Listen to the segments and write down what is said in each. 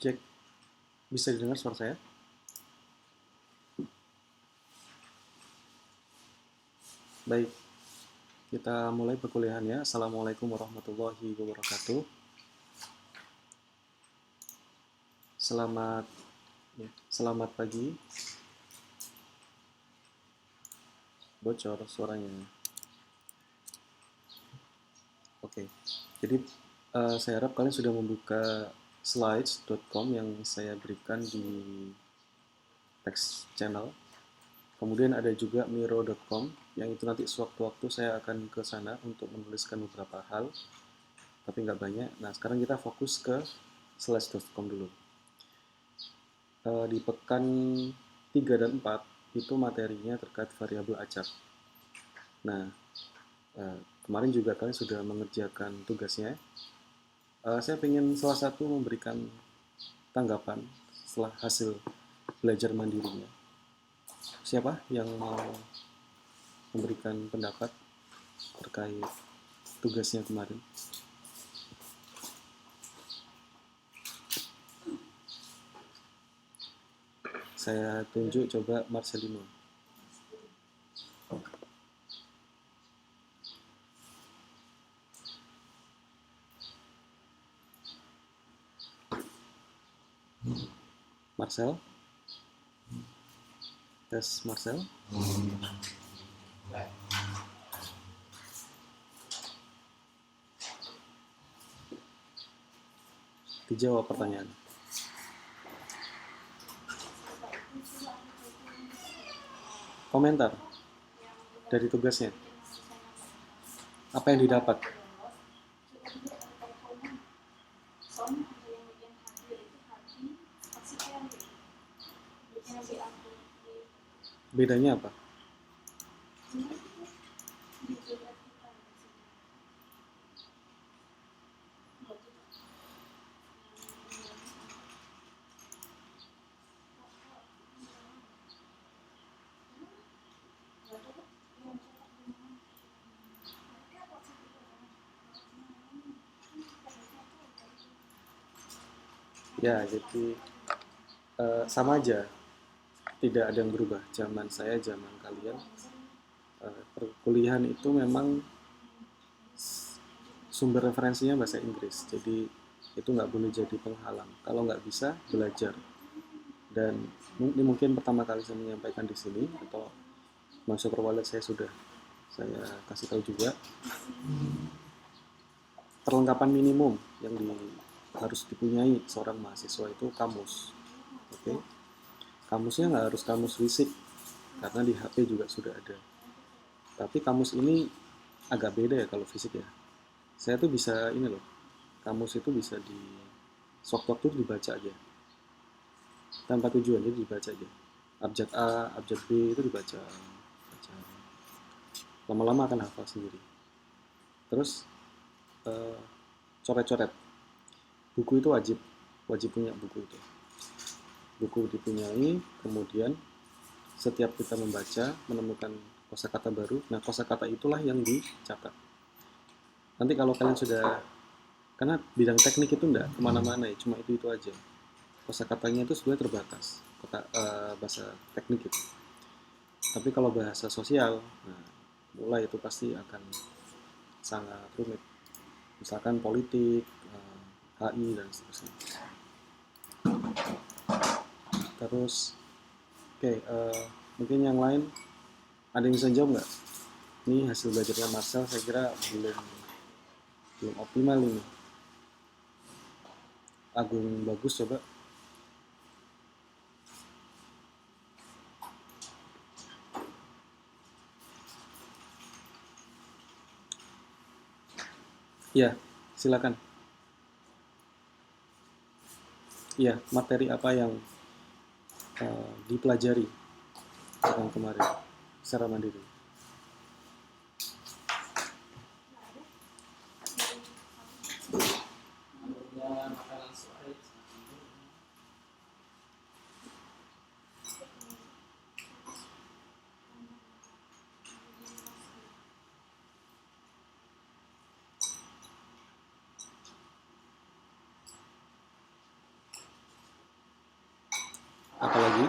Cek, bisa didengar suara saya? Baik, kita mulai perkuliahan ya. Assalamualaikum warahmatullahi wabarakatuh. Selamat selamat pagi. Bocor suaranya. Oke, jadi saya harap kalian sudah membuka slides.com yang saya berikan di text channel. Kemudian ada juga miro.com yang itu nanti sewaktu-waktu saya akan ke sana untuk menuliskan beberapa hal, tapi nggak banyak. Nah, sekarang kita fokus ke slides.com dulu. Di pekan 3 dan 4 itu materinya terkait variabel acak. Nah, kemarin juga kalian sudah mengerjakan tugasnya. Saya ingin salah satu memberikan tanggapan setelah hasil belajar mandirinya. Siapa yang mau memberikan pendapat terkait tugasnya kemarin? Saya tunjuk coba Marcelino. Marcel? Tes Marcel? Dijawab pertanyaan. Komentar dari tugasnya. Apa yang didapat? Bedanya apa? Ya, jadi sama aja. Tidak ada yang berubah. Zaman saya, zaman kalian. Perkuliahan itu memang sumber referensinya bahasa Inggris. Jadi itu nggak boleh jadi penghalang. Kalau nggak bisa, belajar. Dan ini mungkin pertama kali saya menyampaikan di sini, atau masuk perwalet saya sudah saya kasih tahu juga. Perlengkapan minimum yang harus dipunyai seorang mahasiswa itu kamus. Oke, kamusnya nggak harus kamus fisik, karena di HP juga sudah ada. Tapi kamus ini agak beda ya kalau fisik ya. Saya tuh bisa ini loh, kamus itu bisa di sewaktu-waktu dibaca aja, tanpa tujuan, jadi dibaca aja. Abjad A, abjad B itu dibaca. Lama-lama akan hafal sendiri. Terus coret-coret. Buku itu wajib punya buku itu. Buku dipunyai, kemudian setiap kita membaca, menemukan kosakata baru, nah kosakata itulah yang dicatat. Nanti kalau kalian sudah, karena bidang teknik itu enggak kemana-mana ya, cuma itu aja. Kosakatanya itu sebenarnya terbatas, bahasa teknik itu. Tapi kalau bahasa sosial, nah, mulai itu pasti akan sangat rumit. Misalkan politik, HI, dan seterusnya. Terus, oke, mungkin yang lain ada yang bisa jawab nggak? Ini hasil belajarnya Marcel, saya kira belum optimal ini. Agung bagus coba. Iya, silakan. Iya, materi apa yang dipelajari yang kemarin secara mandiri? Apalagi?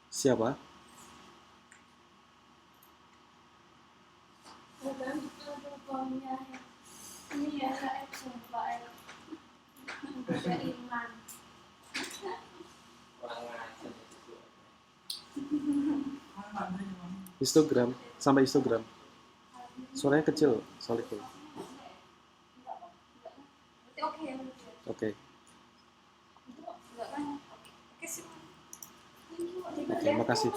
Siapa? Ini ya, sumpah udah iman. Histogram, sampai histogram. Suaranya kecil, soalnya. Oke. Oke, makasih.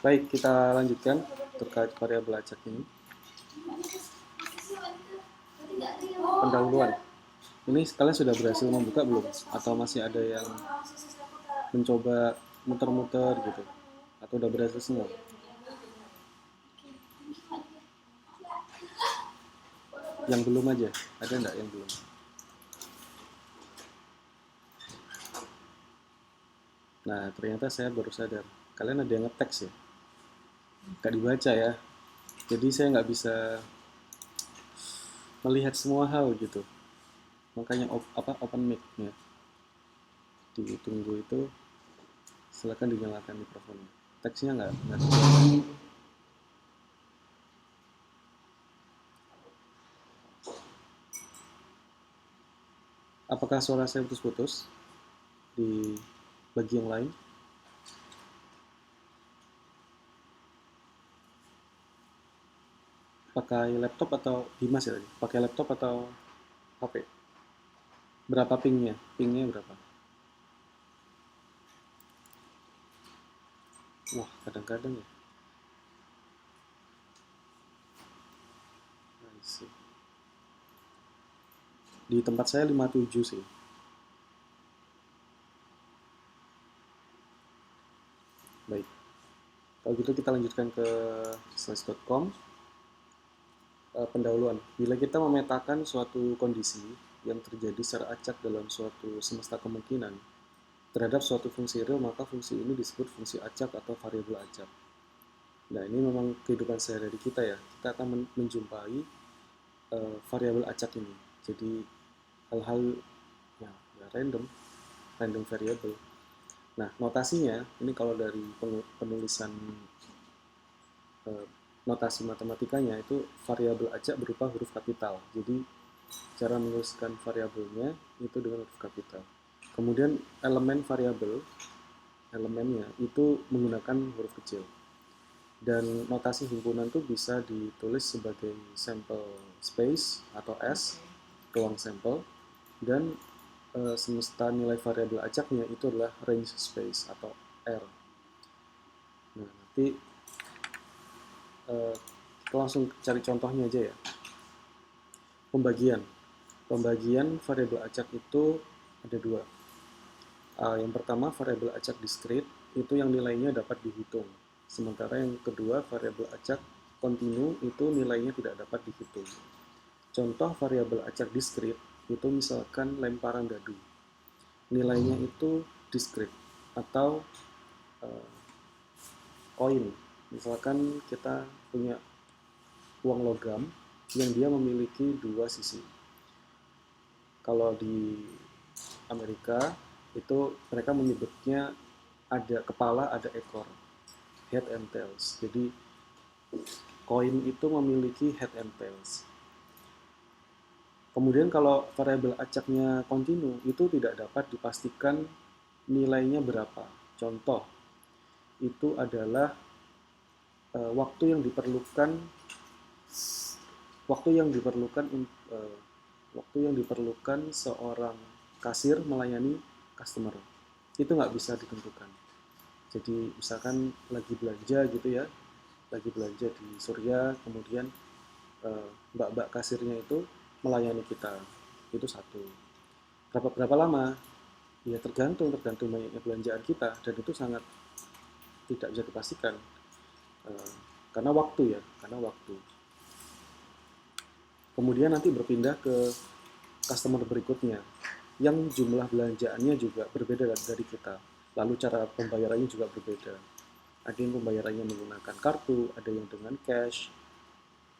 Baik, kita lanjutkan terkait variabel acak ini. Pendahuluan. Ini kalian sudah berhasil membuka belum? Atau masih ada yang mencoba muter-muter gitu? Atau udah berhasil semua? Yang belum aja? Ada nggak yang belum? Nah, ternyata saya baru sadar. Kalian ada yang nge-text ya? Nggak dibaca ya? Jadi saya nggak bisa melihat semua hal gitu. Makanya open mic-nya. Ditunggu itu, silakan dinyalakan mikrofonnya. Teksnya nggak terlihat. Apakah suara saya putus-putus di bagi yang lain? Pakai laptop atau Dimas ya tadi? Pakai laptop atau HP? Berapa pingnya? Pingnya berapa? Wah, kadang-kadang ya. Di tempat saya 57 sih. Baik. Kalau gitu kita lanjutkan ke slides.com. Pendahuluan. Bila kita memetakan suatu kondisi yang terjadi secara acak dalam suatu semesta kemungkinan terhadap suatu fungsi real, maka fungsi ini disebut fungsi acak atau variabel acak. Nah, ini memang kehidupan sehari-hari kita ya. Kita akan menjumpai variabel acak ini. Jadi hal-hal ya random variable. Nah, notasinya ini kalau dari penulisan notasi matematikanya itu variabel acak berupa huruf kapital. Jadi cara menuliskan variabelnya itu dengan huruf kapital. Kemudian elemen variabel, elemennya itu menggunakan huruf kecil. Dan notasi himpunan itu bisa ditulis sebagai sample space atau S, ruang sampel, dan semesta nilai variabel acaknya itu adalah range space atau R. Nah, nanti kita langsung cari contohnya aja ya. Pembagian variabel acak itu ada dua. Yang pertama variabel acak diskrit itu yang nilainya dapat dihitung. Sementara yang kedua variabel acak kontinu itu nilainya tidak dapat dihitung. Contoh variabel acak diskrit itu misalkan lemparan dadu. Nilainya itu diskrit atau koin. Misalkan kita punya uang logam yang dia memiliki dua sisi. Kalau di Amerika itu mereka menyebutnya ada kepala, ada ekor, head and tails. Jadi koin itu memiliki head and tails. Kemudian kalau variabel acaknya kontinu itu tidak dapat dipastikan nilainya berapa. Contoh itu adalah waktu yang diperlukan seorang kasir melayani customer. Itu nggak bisa ditentukan. Jadi misalkan lagi belanja gitu ya, lagi belanja di Surya, kemudian mbak-mbak kasirnya itu melayani kita, itu satu. Berapa lama? Ya tergantung banyaknya belanjaan kita, dan itu sangat tidak bisa dipastikan karena waktu. Kemudian nanti berpindah ke customer berikutnya yang jumlah belanjaannya juga berbeda dari kita, lalu cara pembayarannya juga berbeda. Ada yang pembayarannya menggunakan kartu, ada yang dengan cash,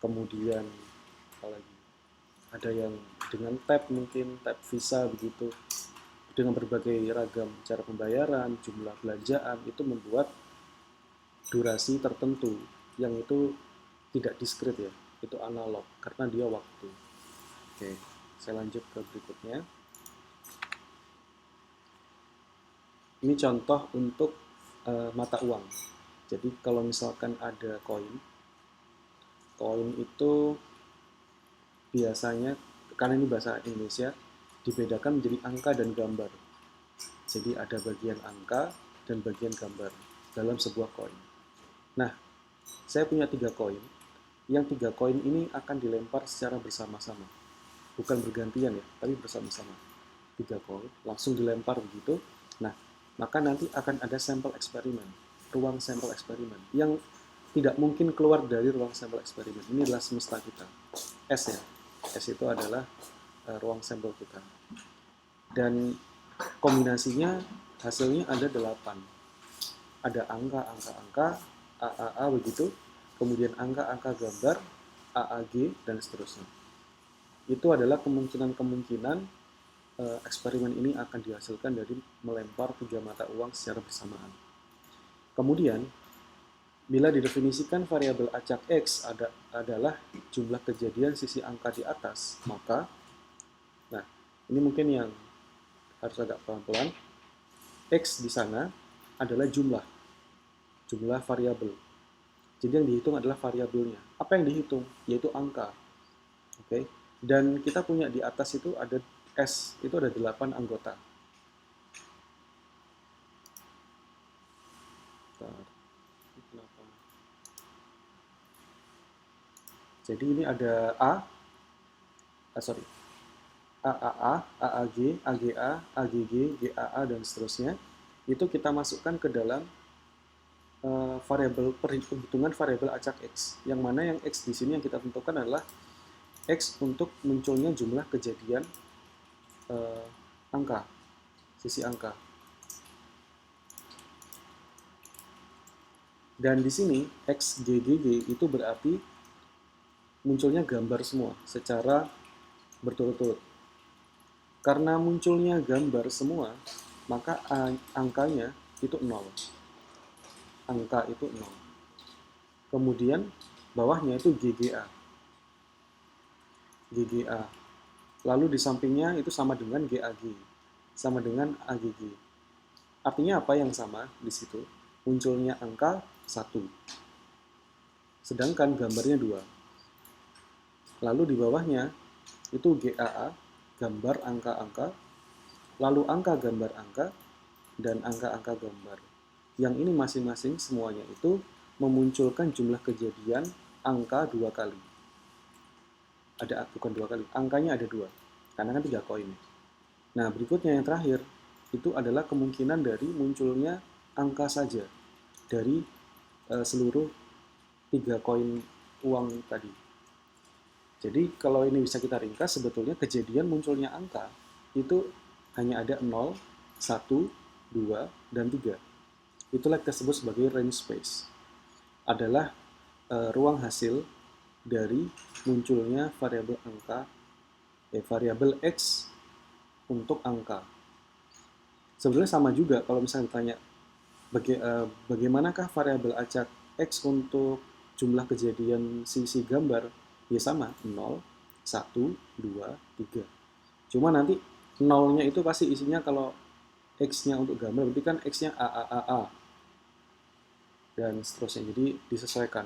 kemudian apalagi ada yang dengan tap, mungkin tap Visa begitu. Dengan berbagai ragam cara pembayaran, jumlah belanjaan, itu membuat durasi tertentu yang itu tidak diskrit ya, itu analog karena dia waktu. Oke, saya lanjut ke berikutnya. Ini contoh untuk mata uang. Jadi kalau misalkan ada koin itu biasanya, karena ini bahasa Indonesia, dibedakan menjadi angka dan gambar. Jadi ada bagian angka dan bagian gambar dalam sebuah koin. Nah, saya punya 3 koin. Yang 3 koin ini akan dilempar secara bersama-sama. Bukan bergantian ya, tapi bersama-sama. 3 koin langsung dilempar begitu. Nah, maka nanti akan ada sampel eksperimen, ruang sampel eksperimen yang tidak mungkin keluar dari ruang sampel eksperimen. Ini adalah semesta kita. S ya. S itu adalah ruang sampel kita. Dan kombinasinya hasilnya ada 8. Ada angka-angka-angka, AAA begitu, kemudian angka-angka gambar, AAG, dan seterusnya. Itu adalah kemungkinan-kemungkinan eksperimen ini akan dihasilkan dari melempar 3 mata uang secara bersamaan. Kemudian, bila didefinisikan variabel acak X adalah jumlah kejadian sisi angka di atas, maka, nah, ini mungkin yang harus agak pelan-pelan, X di sana adalah jumlah variabel. Jadi yang dihitung adalah variabelnya. Apa yang dihitung? Yaitu angka. Oke. Dan kita punya di atas itu ada S, itu ada 8 anggota. Jadi ini ada AAA, AAG, AGA, AGG, GAA, dan seterusnya. Itu kita masukkan ke dalam variabel perhitungan variabel acak X. Yang mana yang X di sini yang kita tentukan adalah X untuk munculnya jumlah kejadian angka, sisi angka. Dan di sini XGGG itu berarti munculnya gambar semua secara berturut-turut. Karena munculnya gambar semua, maka angkanya itu 0. Angka itu 0. Kemudian bawahnya itu GGA. GGA. Lalu di sampingnya itu sama dengan GAG. Sama dengan AGG. Artinya apa yang sama di situ? Munculnya angka 1. Sedangkan gambarnya 2. Lalu di bawahnya itu GAA, gambar angka-angka, lalu angka gambar angka, dan angka-angka gambar. Yang ini masing-masing semuanya itu memunculkan jumlah kejadian angka 2 kali. Bukan 2 kali, angkanya ada 2, karena kan 3 koin. Nah, berikutnya yang terakhir, itu adalah kemungkinan dari munculnya angka saja dari seluruh 3 koin uang tadi. Jadi kalau ini bisa kita ringkas, sebetulnya kejadian munculnya angka itu hanya ada 0, 1, 2, dan 3. Itulah kita sebut sebagai range space. Adalah ruang hasil dari munculnya variabel angka, variabel X untuk angka. Sebenarnya sama juga kalau misalnya ditanya bagaimanakah variabel acak X untuk jumlah kejadian sisi gambar, ya sama, 0, 1, 2, 3. Cuma nanti 0-nya itu pasti isinya kalau X-nya untuk gambar, berarti kan X-nya AAAA. Dan seterusnya, jadi disesuaikan.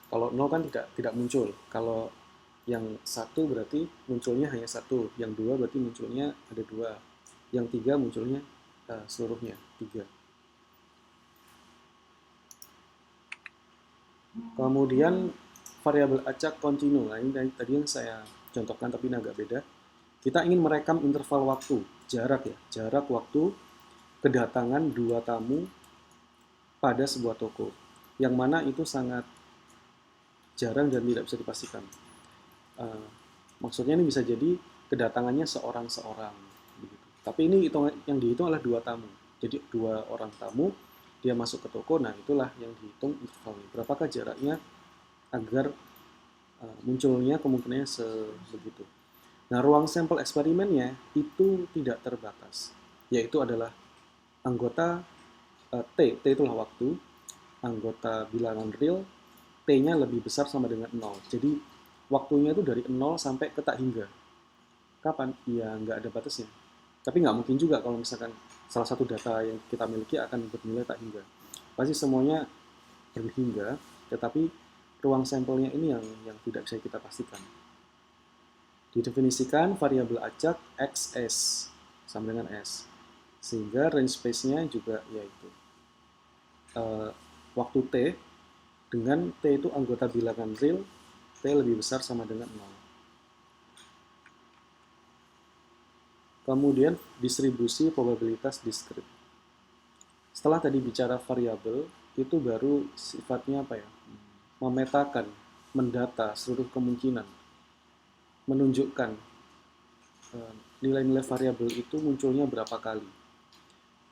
Kalau 0 kan tidak muncul. Kalau yang 1 berarti munculnya hanya 1. Yang 2 berarti munculnya ada 2. Yang 3 munculnya seluruhnya 3. Kemudian variabel acak kontinu. Nah, ini tadi yang saya contohkan tapi ini agak beda. Kita ingin merekam interval waktu, jarak waktu kedatangan 2 tamu pada sebuah toko. Yang mana itu sangat jarang dan tidak bisa dipastikan. Maksudnya ini bisa jadi kedatangannya seorang-seorang. Tapi ini yang dihitung adalah 2 tamu. Jadi 2 orang tamu dia masuk ke toko, nah itulah yang dihitung intervalnya. Berapakah jaraknya agar munculnya kemungkinannya sebegitu. Nah, ruang sampel eksperimennya itu tidak terbatas, yaitu adalah anggota T itulah waktu, anggota bilangan real, T-nya lebih besar sama dengan 0. Jadi, waktunya itu dari 0 sampai ke tak hingga. Kapan? Ya, nggak ada batasnya. Tapi nggak mungkin juga kalau misalkan salah satu data yang kita miliki akan bernilai tak hingga. Pasti semuanya berhingga, tetapi ruang sampelnya ini yang tidak bisa kita pastikan. Didefinisikan variabel acak xs sama dengan s, sehingga range space-nya juga yaitu waktu t dengan t itu anggota bilangan real, t lebih besar sama dengan 0. Kemudian distribusi probabilitas diskrit. Setelah tadi bicara variabel, itu baru sifatnya apa ya? Memetakan, mendata seluruh kemungkinan, menunjukkan nilai-nilai variabel itu munculnya berapa kali.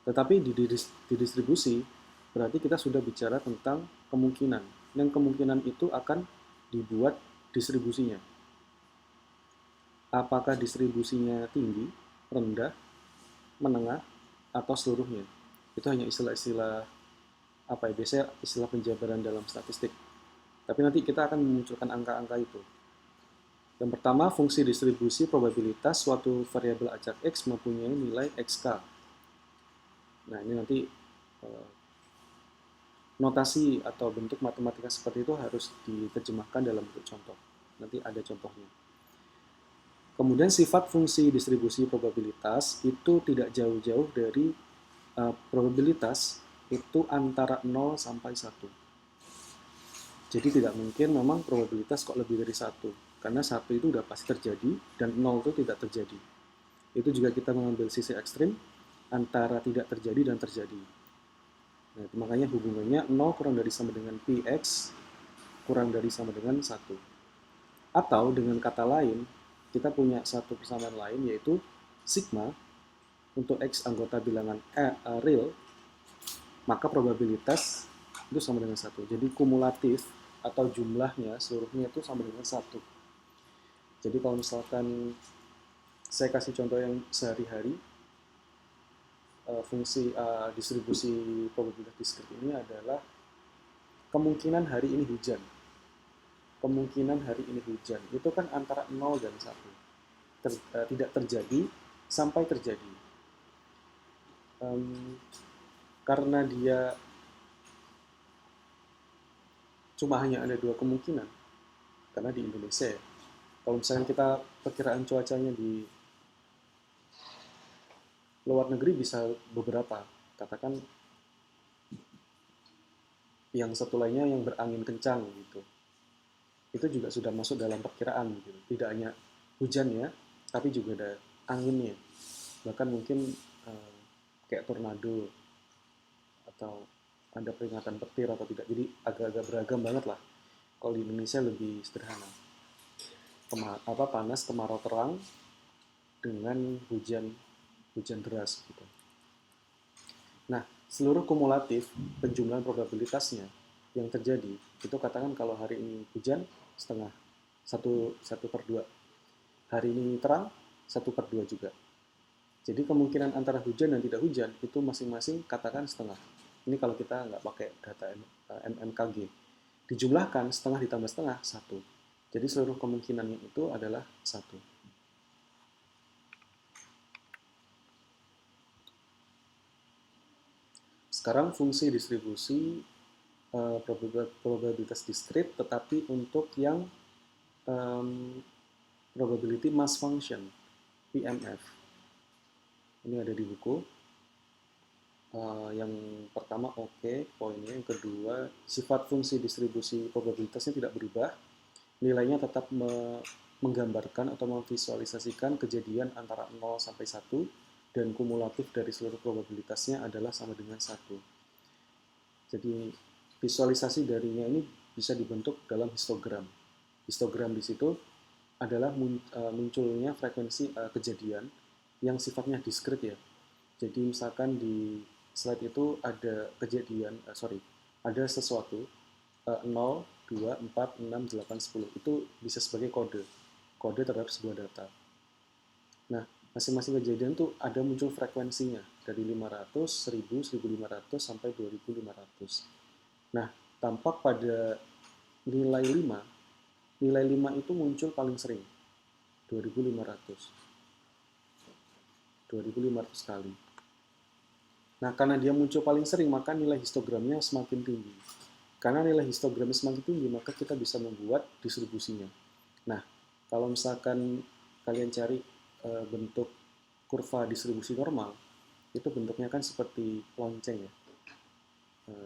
Tetapi di distribusi, berarti kita sudah bicara tentang kemungkinan. Dan kemungkinan itu akan dibuat distribusinya. Apakah distribusinya tinggi, rendah, menengah, atau seluruhnya. Itu hanya istilah-istilah apa ya, biasanya istilah penjabaran dalam statistik. Tapi nanti kita akan memunculkan angka-angka itu. Yang pertama, fungsi distribusi probabilitas suatu variabel acak X mempunyai nilai XK. Nah, ini nanti notasi atau bentuk matematika seperti itu harus diterjemahkan dalam bentuk contoh. Nanti ada contohnya. Kemudian sifat fungsi distribusi probabilitas itu tidak jauh-jauh dari probabilitas itu antara 0 sampai 1. Jadi tidak mungkin memang probabilitas kok lebih dari 1. Karena 1 itu sudah pasti terjadi dan 0 itu tidak terjadi. Itu juga kita mengambil sisi ekstrim antara tidak terjadi dan terjadi. Nah, makanya hubungannya 0 kurang dari sama dengan Px kurang dari sama dengan 1. Atau dengan kata lain, kita punya satu persamaan lain yaitu sigma untuk X anggota bilangan real, maka probabilitas itu sama dengan 1. Jadi kumulatif atau jumlahnya seluruhnya itu sama dengan 1. Jadi kalau misalkan saya kasih contoh yang sehari-hari, fungsi distribusi probabilitas diskrit ini adalah kemungkinan hari ini hujan. Kemungkinan hari ini hujan itu kan antara 0 dan 1. Tidak terjadi sampai terjadi. Karena dia cuma hanya ada 2 kemungkinan, karena di Indonesia ya, kalau misalnya kita perkiraan cuacanya di luar negeri bisa beberapa, katakan yang satu lainnya yang berangin kencang gitu, itu juga sudah masuk dalam perkiraan gitu. Tidak hanya hujannya, tapi juga ada anginnya, bahkan mungkin kayak tornado atau ada peringatan petir atau tidak. Jadi agak-agak beragam banget lah. Kalau di Indonesia lebih sederhana, panas, kemarau terang dengan hujan deras gitu. Nah, seluruh kumulatif penjumlahan probabilitasnya yang terjadi itu katakan kalau hari ini hujan setengah, 1/2. Hari ini terang 1/2 juga. Jadi kemungkinan antara hujan dan tidak hujan itu masing-masing katakan setengah. Ini kalau kita nggak pakai data MMKG. Dijumlahkan setengah ditambah setengah 1. Jadi seluruh kemungkinannya itu adalah 1. Sekarang fungsi distribusi probabilitas diskrit, tetapi untuk yang probability mass function, PMF. Ini ada di buku. Yang pertama oke, poinnya. Yang kedua, sifat fungsi distribusi probabilitasnya tidak berubah. Nilainya tetap menggambarkan atau memvisualisasikan kejadian antara 0 sampai 1 dan kumulatif dari seluruh probabilitasnya adalah sama dengan 1. Jadi visualisasi darinya ini bisa dibentuk dalam histogram. Histogram di situ adalah munculnya frekuensi kejadian yang sifatnya diskrit ya. Jadi misalkan di slide itu ada kejadian, ada sesuatu 0, 2, 4, 6, 8, 10. Itu bisa sebagai kode terhadap sebuah data. Nah, masing-masing kejadian tuh ada muncul frekuensinya dari 500, 1000, 1500 sampai 2500. Nah, tampak pada nilai 5 itu muncul paling sering 2500 kali. Nah, karena dia muncul paling sering, maka nilai histogramnya semakin tinggi. Karena nilai histogramnya semakin tinggi, maka kita bisa membuat distribusinya. Nah, kalau misalkan kalian cari bentuk kurva distribusi normal, itu bentuknya kan seperti lonceng ya.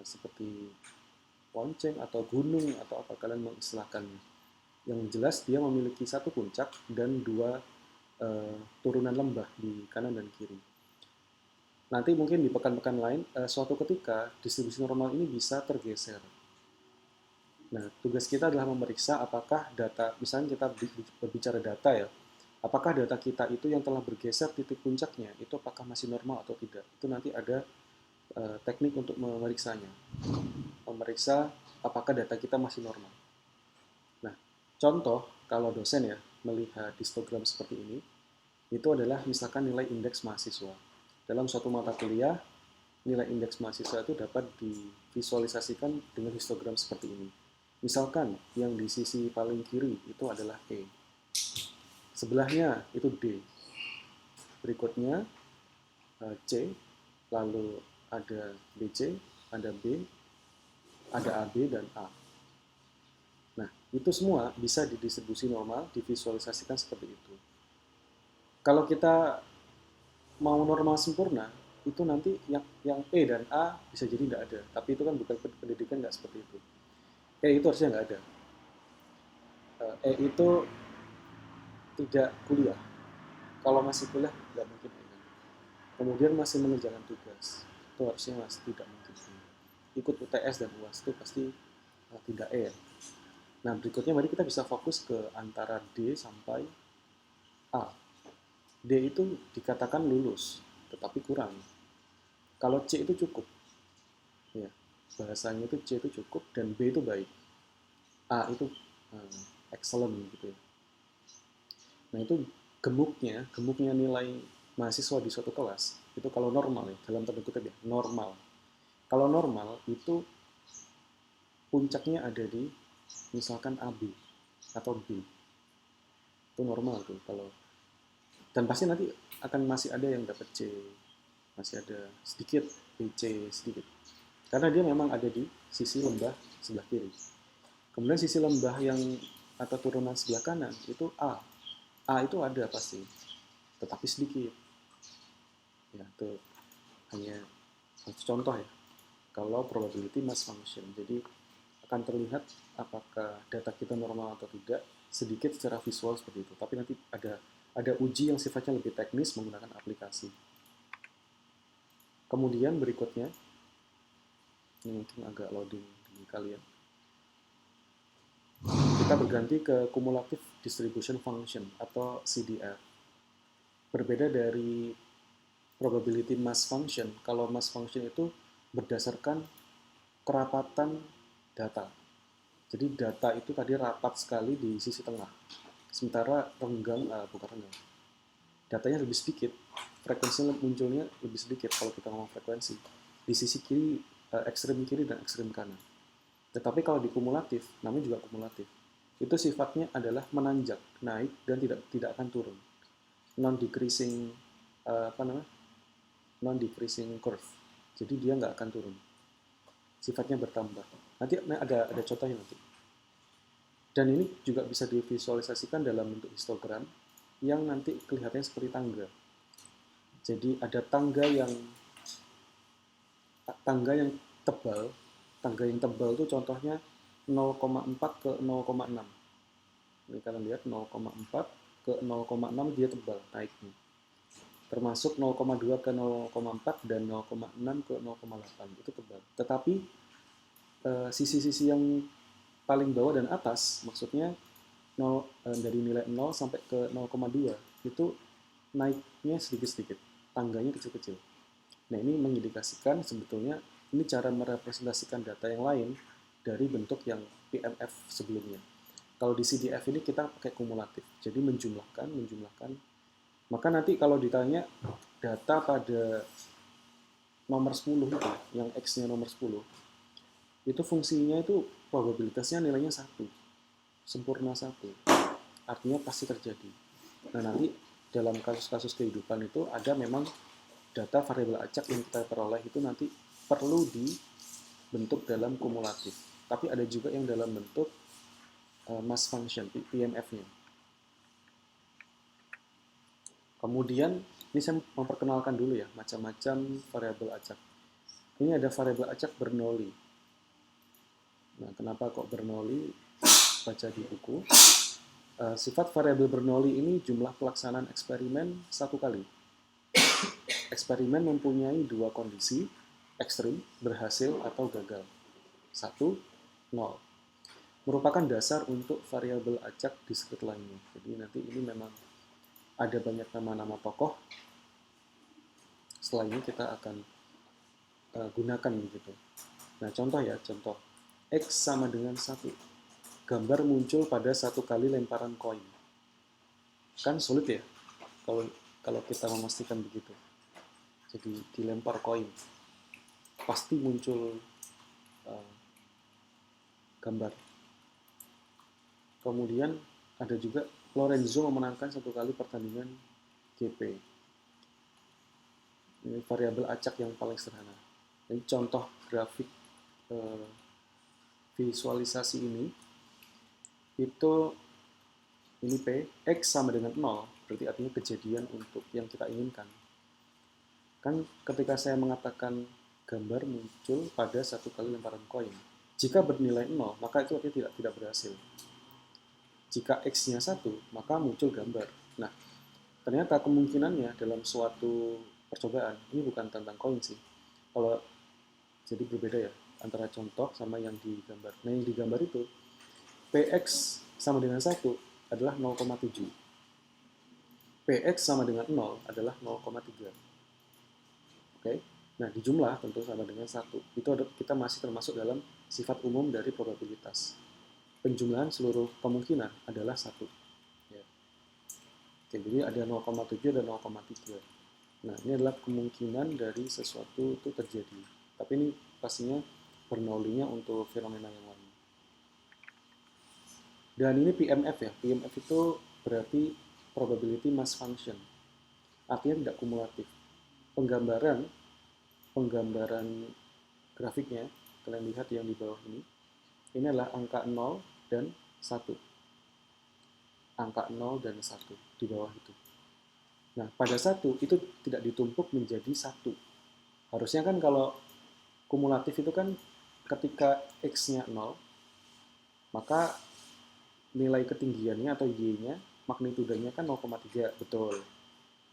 Seperti lonceng atau gunung atau apa kalian mengistilahkannya. Yang jelas dia memiliki satu puncak dan dua turunan lembah di kanan dan kiri. Nanti mungkin di pekan-pekan lain, suatu ketika distribusi normal ini bisa tergeser. Nah, tugas kita adalah memeriksa apakah data, misalnya kita berbicara data ya, apakah data kita itu yang telah bergeser titik puncaknya, itu apakah masih normal atau tidak. Itu nanti ada teknik untuk memeriksanya. Memeriksa apakah data kita masih normal. Nah, contoh kalau dosen ya melihat histogram seperti ini, itu adalah misalkan nilai indeks mahasiswa. Dalam suatu mata kuliah, nilai indeks mahasiswa itu dapat divisualisasikan dengan histogram seperti ini. Misalkan yang di sisi paling kiri itu adalah E. Sebelahnya itu D. Berikutnya C, lalu ada BC, ada B, ada AB, dan A. Nah, itu semua bisa didistribusi normal, divisualisasikan seperti itu. Kalau kita mau normal sempurna, itu nanti yang E dan A bisa jadi tidak ada. Tapi itu kan bukan pendidikan, nggak seperti itu. E itu harusnya nggak ada. E itu tidak kuliah. Kalau masih kuliah, nggak mungkin E. Kemudian masih mengerjakan tugas, itu harusnya masih tidak mungkin E. Ikut UTS dan UAS itu pasti tidak E. Nah, berikutnya mari kita bisa fokus ke antara D sampai A. D itu dikatakan lulus, tetapi kurang. Kalau C itu cukup, ya, bahasanya itu C itu cukup dan B itu baik. A itu excellent gitu ya. Nah, itu gemuknya nilai mahasiswa di suatu kelas itu kalau normal ya, dalam tanda kutip ya, normal. Kalau normal itu puncaknya ada di misalkan AB atau B. Itu normal tuh kalau, dan pasti nanti akan masih ada yang dapat C, masih ada sedikit BC sedikit. Karena dia memang ada di sisi lembah sebelah kiri. Kemudian sisi lembah yang atau turunan sebelah kanan itu A. A itu ada pasti, tetapi sedikit. Ya, itu hanya satu contoh ya. Kalau probability mass function. Jadi akan terlihat apakah data kita normal atau tidak sedikit secara visual seperti itu. Tapi nanti ada uji yang sifatnya lebih teknis menggunakan aplikasi. Kemudian berikutnya, ini mungkin agak loading di kalian. Kita berganti ke cumulative distribution function atau CDF. Berbeda dari probability mass function, kalau mass function itu berdasarkan kerapatan data. Jadi data itu tadi rapat sekali di sisi tengah. Sementara datanya lebih sedikit, frekuensinya munculnya lebih sedikit kalau kita ngomong frekuensi. Di sisi kiri, ekstrem kiri dan ekstrem kanan. Tetapi kalau di kumulatif, namanya juga kumulatif, itu sifatnya adalah menanjak, naik dan tidak akan turun. Non-decreasing non-decreasing curve. Jadi dia nggak akan turun. Sifatnya bertambah. Nanti ada contohnya nanti. Dan ini juga bisa divisualisasikan dalam bentuk histogram yang nanti kelihatannya seperti tangga. Jadi ada tangga yang tebal. Tangga yang tebal itu contohnya 0,4 ke 0,6. Ini kalian lihat 0,4 ke 0,6 dia tebal naiknya. Termasuk 0,2 ke 0,4 dan 0,6 ke 0,8 itu tebal. Tetapi sisi-sisi yang paling bawah dan atas, maksudnya dari nilai 0 sampai ke 0,2 itu naiknya sedikit-sedikit, tangganya kecil-kecil. Nah, ini mengindikasikan sebetulnya ini cara merepresentasikan data yang lain dari bentuk yang PMF sebelumnya. Kalau di CDF ini kita pakai kumulatif, jadi menjumlahkan. Maka nanti kalau ditanya data pada nomor 10 itu, yang X-nya nomor 10, itu fungsinya itu probabilitasnya nilainya 1, sempurna 1. Artinya pasti terjadi. Nah, nanti dalam kasus-kasus kehidupan itu ada memang data variabel acak yang kita peroleh itu nanti perlu dibentuk dalam kumulatif. Tapi ada juga yang dalam bentuk mass function, PMF-nya. Kemudian, ini saya memperkenalkan dulu ya, macam-macam variabel acak. Ini ada variabel acak Bernoulli. Nah, kenapa kok Bernoulli? Baca di buku. Sifat variabel Bernoulli ini jumlah pelaksanaan eksperimen 1 kali. Eksperimen mempunyai 2 kondisi, ekstrim, berhasil atau gagal. 1, 0. Merupakan dasar untuk variabel acak diskrit lainnya. Jadi nanti ini memang ada banyak nama-nama tokoh. Setelah ini kita akan gunakan begitu. Nah, contoh ya, contoh. X sama dengan 1. Gambar muncul pada 1 kali lemparan koin. Kan sulit ya kalau kita memastikan begitu. Jadi dilempar koin, pasti muncul gambar. Kemudian ada juga Lorenzo memenangkan 1 kali pertandingan GP. Ini variabel acak yang paling sederhana. Ini contoh grafik visualisasi ini. Itu ini P, X sama dengan 0, berarti artinya kejadian untuk yang kita inginkan. Kan ketika saya mengatakan gambar muncul pada 1 kali lemparan koin, jika bernilai 0, maka itu artinya tidak berhasil. Jika X-nya 1, maka muncul gambar. Nah, ternyata kemungkinannya dalam suatu percobaan, ini bukan tentang koin sih. Kalau jadi berbeda ya, antara contoh sama yang digambar. Nah, yang digambar itu, PX sama dengan 1 adalah 0,7. PX sama dengan 0 adalah 0,3. Oke? Nah, di jumlah tentu sama dengan 1. Itu kita masih termasuk dalam sifat umum dari probabilitas. Penjumlahan seluruh kemungkinan adalah 1. Ya. Oke, jadi ada 0,7 dan 0,3. Nah, ini adalah kemungkinan dari sesuatu itu terjadi. Tapi ini pastinya Bernoulli-nya untuk fenomena yang lain. Dan ini PMF ya. PMF itu berarti probability mass function. Artinya tidak kumulatif. Penggambaran grafiknya, kalian lihat yang di bawah ini adalah angka 0 dan 1. Angka 0 dan 1 di bawah itu. Nah, pada 1 itu tidak ditumpuk menjadi 1. Harusnya kan kalau kumulatif itu kan ketika X-nya 0, maka nilai ketinggiannya atau Y-nya, magnitudanya kan 0,3, betul.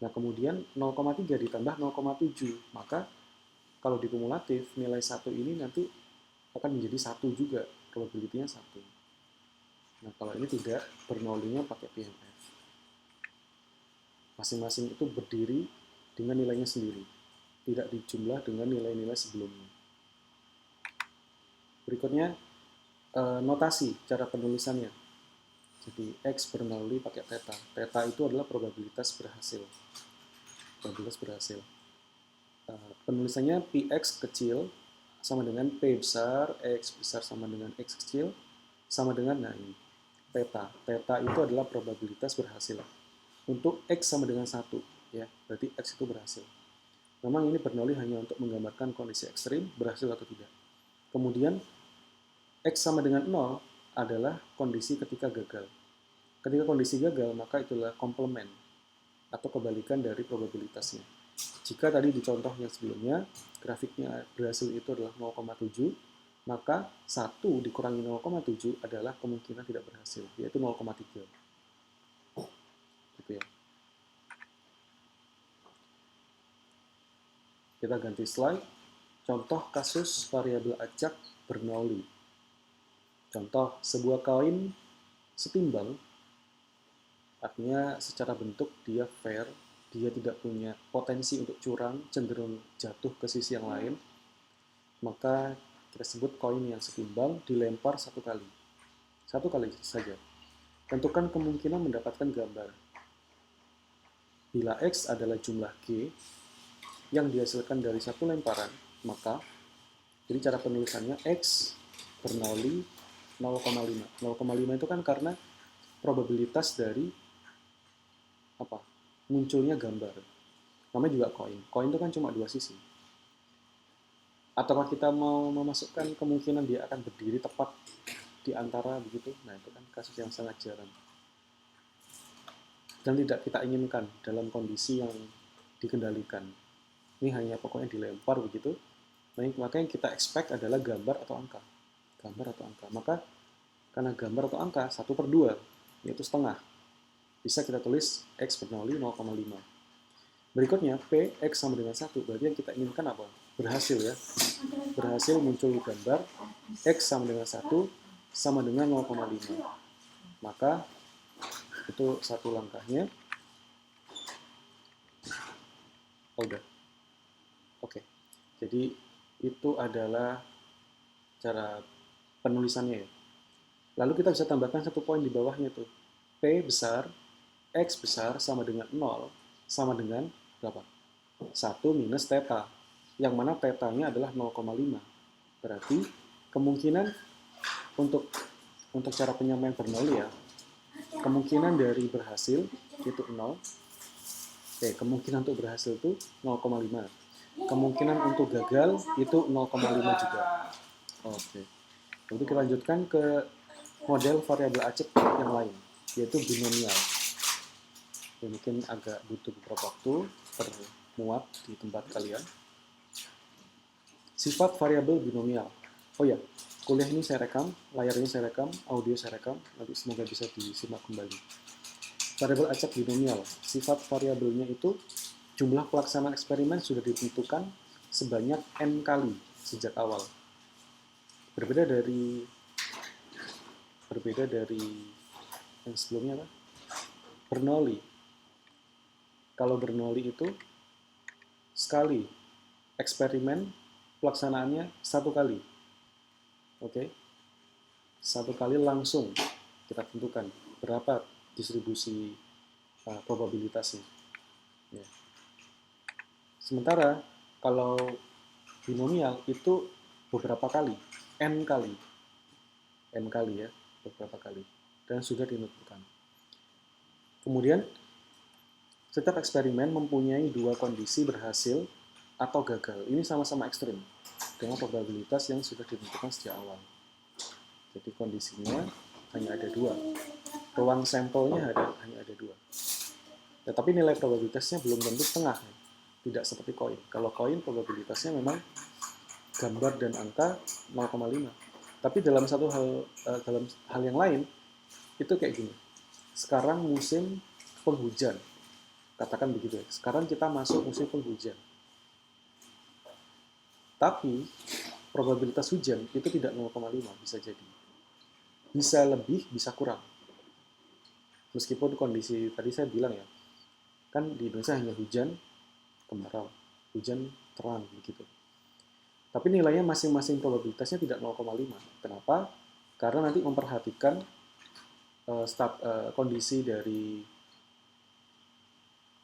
Nah, kemudian 0,3 ditambah 0,7, maka kalau dikumulatif, nilai 1 ini nanti akan menjadi 1 juga, probability-nya 1. Nah, kalau ini tidak, Bernoulli-nya pakai PMF. Masing-masing itu berdiri dengan nilainya sendiri, tidak dijumlah dengan nilai-nilai sebelumnya. Berikutnya, notasi, cara penulisannya. Jadi X Bernoulli pakai theta. Theta itu adalah probabilitas berhasil. Probabilitas berhasil. Penulisannya Px kecil sama dengan P besar, X besar sama dengan X kecil, sama dengan, nah ini, theta. Theta itu adalah probabilitas berhasil. Untuk X sama dengan 1, ya, berarti X itu berhasil. Memang ini Bernoulli hanya untuk menggambarkan kondisi ekstrim, berhasil atau tidak. Kemudian, X sama dengan 0 adalah kondisi ketika gagal. Ketika kondisi gagal, maka itulah komplement atau kebalikan dari probabilitasnya. Jika tadi di contoh yang sebelumnya, grafiknya berhasil itu adalah 0,7, maka 1 dikurangi 0,7 adalah kemungkinan tidak berhasil, yaitu 0,3. Gitu ya. Kita ganti slide. Contoh kasus variabel acak Bernoulli. Contoh, sebuah koin setimbang, artinya secara bentuk dia fair, dia tidak punya potensi untuk curang, cenderung jatuh ke sisi yang lain, maka kita sebut koin yang setimbang dilempar satu kali. Satu kali saja. Tentukan kemungkinan mendapatkan gambar. Bila X adalah jumlah G yang dihasilkan dari satu lemparan, maka jadi cara penulisannya X bernoli 0,5. 0,5 itu kan karena probabilitas dari apa? Munculnya gambar. Namanya juga koin. Koin itu kan cuma dua sisi. Ataukah kita mau memasukkan kemungkinan dia akan berdiri tepat di antara begitu? Nah, itu kan kasus yang sangat jarang. Dan tidak kita inginkan dalam kondisi yang dikendalikan. Ini hanya pokoknya dilempar begitu. Maka yang kita expect adalah gambar atau angka. Gambar atau angka. Maka karena gambar atau angka 1/2, yaitu setengah. Bisa kita tulis X bernoli 0,5. Berikutnya, P, X sama dengan 1. Berarti yang kita inginkan apa? Berhasil ya. Berhasil muncul gambar X sama dengan 1 sama dengan 0,5. Maka itu satu langkahnya. Oh, udah. Oke. Jadi itu adalah cara penulisannya ya. Lalu kita bisa tambahkan satu poin di bawahnya tuh. P besar, X besar sama dengan 0 sama dengan berapa? 1 minus theta. Yang mana theta-nya adalah 0,5. Berarti kemungkinan untuk cara penyampaian Bernoulli ya, kemungkinan dari berhasil itu 0. Kemungkinan untuk berhasil itu 0,5. Kemungkinan untuk gagal itu 0,5 juga. Oke. Lalu kita lanjutkan ke model variabel acak yang lain, yaitu binomial. Ya, mungkin agak butuh beberapa waktu termuat di tempat kalian. Sifat variabel binomial. Oh ya, kuliah ini saya rekam, layarnya saya rekam, audio saya rekam, nanti semoga bisa disimak kembali. Variabel acak binomial, sifat variabelnya itu jumlah pelaksanaan eksperimen sudah ditentukan sebanyak n kali sejak awal. Berbeda dari yang sebelumnya apa? Bernoulli. Kalau Bernoulli itu sekali eksperimen pelaksanaannya satu kali. Oke. Satu kali langsung kita tentukan berapa distribusi probabilitasnya. Ya. Sementara kalau binomial itu beberapa kali, n kali ya, beberapa kali, dan sudah ditentukan. Kemudian setiap eksperimen mempunyai dua kondisi berhasil atau gagal. Ini sama-sama ekstrim dengan probabilitas yang sudah ditentukan sejak awal. Jadi kondisinya hanya ada dua. Ruang sampelnya hanya ada dua. Tetapi nilai probabilitasnya belum tentu setengah. Tidak seperti koin. Kalau koin probabilitasnya memang gambar dan angka 0,5. Tapi dalam hal yang lain itu kayak gini. Sekarang musim penghujan. Katakan begitu ya. Sekarang kita masuk musim penghujan. Tapi probabilitas hujan itu tidak 0,5, bisa jadi. Bisa lebih, bisa kurang. Meskipun kondisi tadi saya bilang ya, kan di Indonesia hanya hujan, kemarau, hujan, terang, begitu. Tapi nilainya masing-masing probabilitasnya tidak 0,5. Kenapa? Karena nanti memperhatikan kondisi dari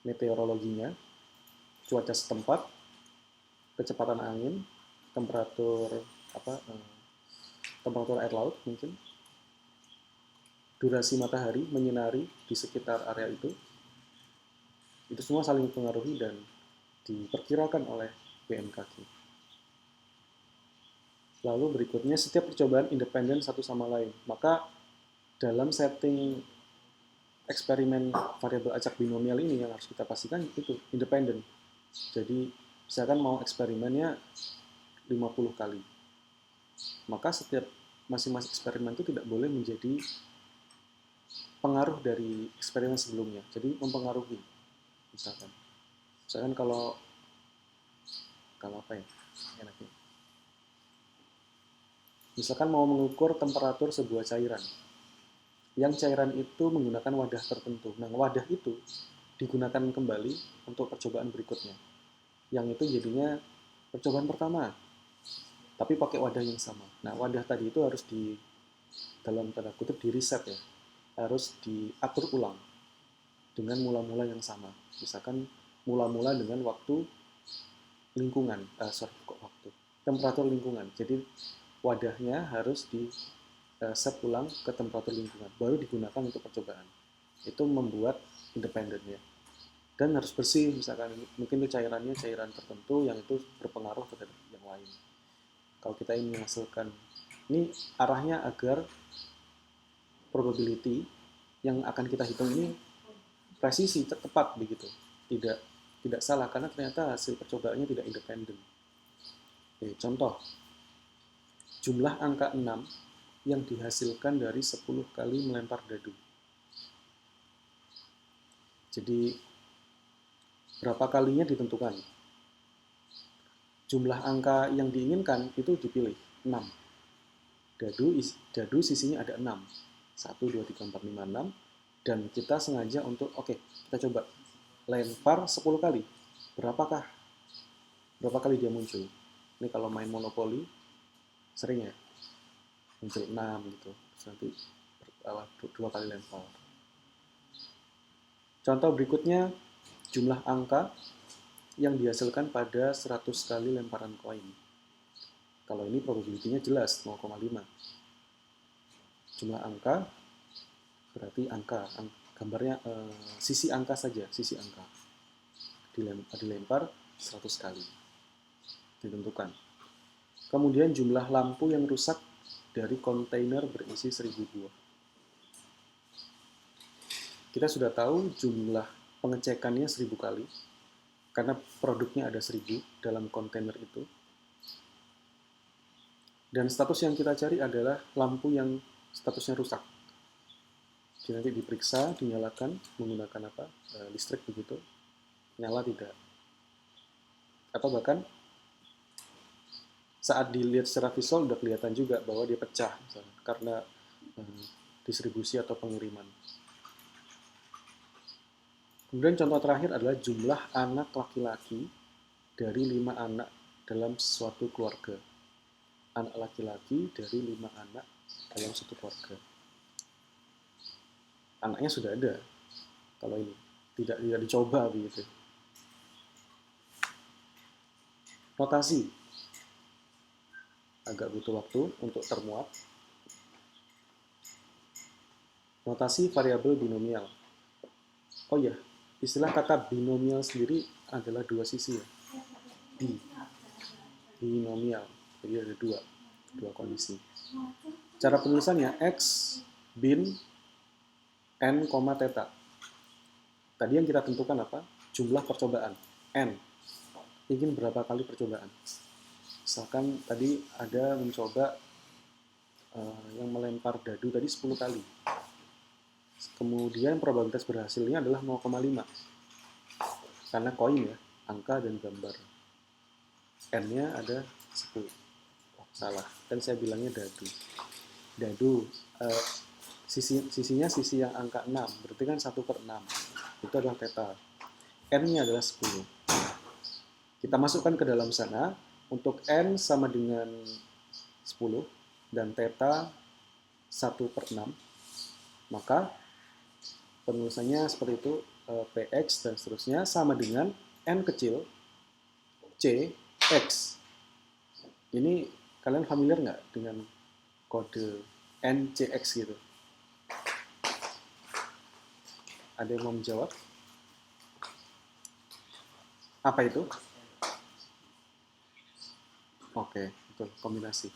meteorologinya, cuaca setempat, kecepatan angin, temperatur air laut mungkin, durasi matahari menyinari di sekitar area itu semua saling mempengaruhi dan diperkirakan oleh BMKG. Lalu berikutnya, setiap percobaan independen satu sama lain. Maka dalam setting eksperimen variabel acak binomial ini yang harus kita pastikan itu independen. Jadi misalkan mau eksperimennya 50 kali. Maka setiap masing-masing eksperimen itu tidak boleh menjadi pengaruh dari eksperimen sebelumnya. Jadi mempengaruhi. Misalkan kalau apa ya enaknya? Misalkan mau mengukur temperatur sebuah cairan. Yang cairan itu menggunakan wadah tertentu. Nah, wadah itu digunakan kembali untuk percobaan berikutnya. Yang itu jadinya percobaan pertama, tapi pakai wadah yang sama. Nah, wadah tadi itu harus dalam tanda kutip di reset ya, harus diatur ulang dengan mula-mula yang sama. Misalkan mula-mula dengan waktu lingkungan, temperatur lingkungan. Jadi wadahnya harus di set ulang ke temperatur lingkungan, baru digunakan untuk percobaan. Itu membuat independen ya. Dan harus bersih, misalkan mungkin itu cairannya cairan tertentu yang itu berpengaruh terhadap yang lain. Kalau kita ingin menghasilkan, ini arahnya agar probability yang akan kita hitung ini presisi, tepat begitu, tidak salah karena ternyata hasil percobaannya tidak independen. Oke, contoh, jumlah angka 6 yang dihasilkan dari 10 kali melempar dadu. Jadi berapa kalinya ditentukan. Jumlah angka yang diinginkan itu dipilih 6. Dadu sisinya ada 6. 1, 2, 3, 4, 5, 6. Dan kita sengaja untuk, kita coba lempar 10 kali. Berapa kali dia muncul? Ini kalau main monopoli, sering ya, muncul 6 gitu. Terus nanti 2 kali lempar. Contoh berikutnya, jumlah angka yang dihasilkan pada 100 kali lemparan koin. Kalau ini probability-nya jelas, 0,5. Jumlah angka berarti gambarnya sisi angka saja, sisi angka. Dilempar 100 kali. Ditentukan. Kemudian jumlah lampu yang rusak dari kontainer berisi 1000 buah. Kita sudah tahu jumlah pengecekannya 1000 kali, karena produknya ada 1000 dalam kontainer itu. Dan status yang kita cari adalah lampu yang statusnya rusak. Jadi nanti diperiksa, dinyalakan menggunakan listrik begitu, nyala tidak. Atau bahkan saat dilihat secara visual udah kelihatan juga bahwa dia pecah misalnya, karena distribusi atau pengiriman. Kemudian contoh terakhir adalah jumlah anak laki-laki dari 5 anak dalam suatu keluarga. Anak laki-laki dari 5 anak dalam suatu keluarga. Anaknya sudah ada, kalau ini tidak dicoba begitu. Notasi agak butuh waktu untuk termuat. Notasi variabel binomial. Oh ya, istilah kata binomial sendiri adalah dua sisi ya. Binomial, jadi ada dua kondisi. Cara penulisannya x bin n, theta. Tadi yang kita tentukan apa? Jumlah percobaan, n. Ingin berapa kali percobaan? Misalkan tadi ada mencoba yang melempar dadu tadi 10 kali. Kemudian probabilitas berhasilnya adalah 0,5. Karena koin ya, angka dan gambar. N-nya ada 10. Oh, salah. Kan saya bilangnya dadu. Dadu, sisinya sisi yang angka 6. Berarti kan 1/6. Itu adalah theta. N-nya adalah 10. Kita masukkan ke dalam sana. Untuk N sama dengan 10 dan theta 1/6. Maka penulisannya seperti itu, PX dan seterusnya sama dengan N kecil CX. Ini kalian familiar nggak dengan kode NCX gitu? Ada yang mau menjawab? Apa itu? Oke, betul, kombinasi.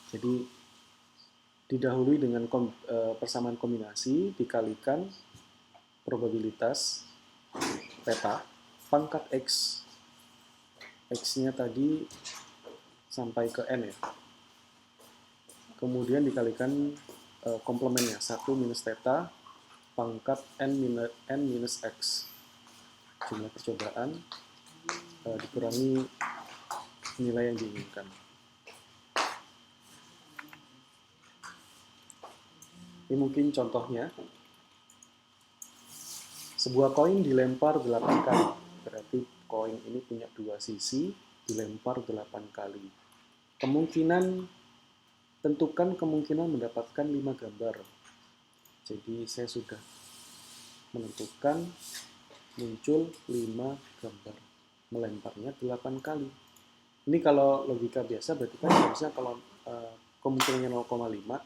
Jadi didahului dengan persamaan kombinasi dikalikan probabilitas theta pangkat X. X-nya tadi sampai ke N ya. Kemudian dikalikan komplemennya, 1 minus theta pangkat N minus X. Jumlah percobaan dikurangi nilai yang diinginkan. Ini mungkin contohnya. Sebuah koin dilempar 8 kali. Berarti koin ini punya dua sisi, dilempar 8 kali. Tentukan kemungkinan mendapatkan 5 gambar. Jadi saya sudah menentukan muncul 5 gambar. Melemparnya 8 kali. Ini kalau logika biasa berarti kan harusnya kalau kemungkinannya 0,5,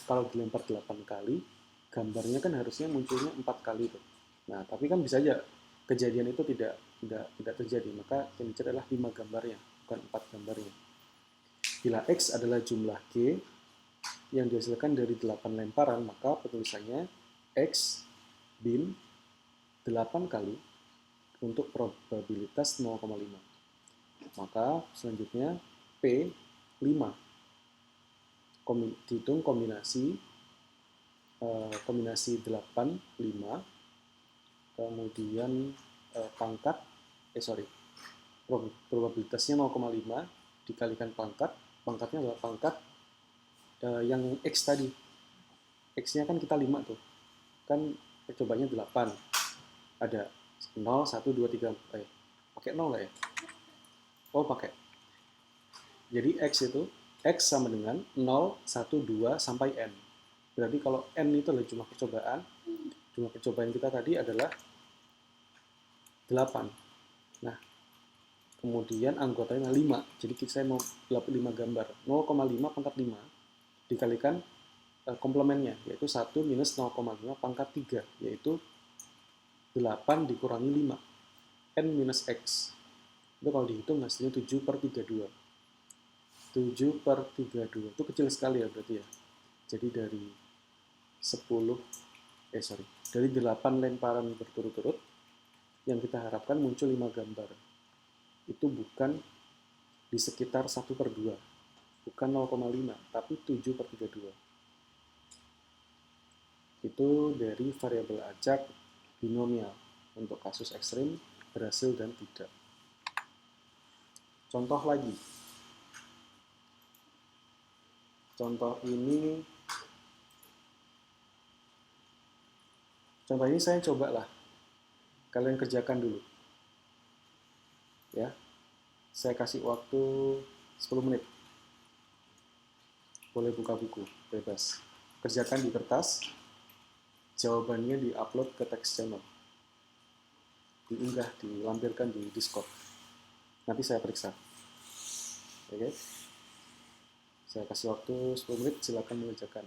kalau dilempar 8 kali, gambarnya kan harusnya munculnya 4 kali tuh. Nah, tapi kan bisa aja kejadian itu tidak terjadi, maka yang dicari adalah 5 gambarnya, bukan 4 gambarnya. Bila X adalah jumlah G yang dihasilkan dari 8 lemparan, maka penulisannya X bin 8 kali untuk probabilitas 0,5. Maka selanjutnya P 5. Dihitung kombinasi 8, 5, kemudian pangkat, probabilitasnya 0,5 dikalikan pangkatnya adalah pangkat yang X tadi. X-nya kan kita 5 tuh. Kan percobaannya 8. Ada 0, 1, 2, 3, pakai 0 nggak ya? Oh, pakai. Jadi X sama dengan 0, 1, 2, sampai N. Berarti kalau N itu adalah jumlah percobaan kita tadi adalah 8. Nah, kemudian anggotanya 5. Jadi saya mau 5 gambar. 0,5 pangkat 5 dikalikan komplemennya, yaitu 1 minus 0,5 pangkat 3, yaitu 8 dikurangi 5. N minus X. Itu kalau dihitung hasilnya 7 per 32. 7 per 32. Itu kecil sekali ya berarti ya. Jadi dari 8 lemparan berturut-turut, yang kita harapkan muncul 5 gambar. Itu bukan di sekitar 1 per 2. Bukan 0,5, tapi 7 per 32. Itu dari variabel acak binomial. Untuk kasus ekstrim, berhasil dan tidak. Contoh lagi. Contoh ini saya coba lah. Kalian kerjakan dulu. Ya. Saya kasih waktu 10 menit. Boleh buka buku, bebas. Kerjakan di kertas. Jawabannya di-upload ke text channel. Diunggah, dilampirkan di Discord. Nanti saya periksa. Oke? Saya kasih waktu 10 menit, silakan mengerjakan.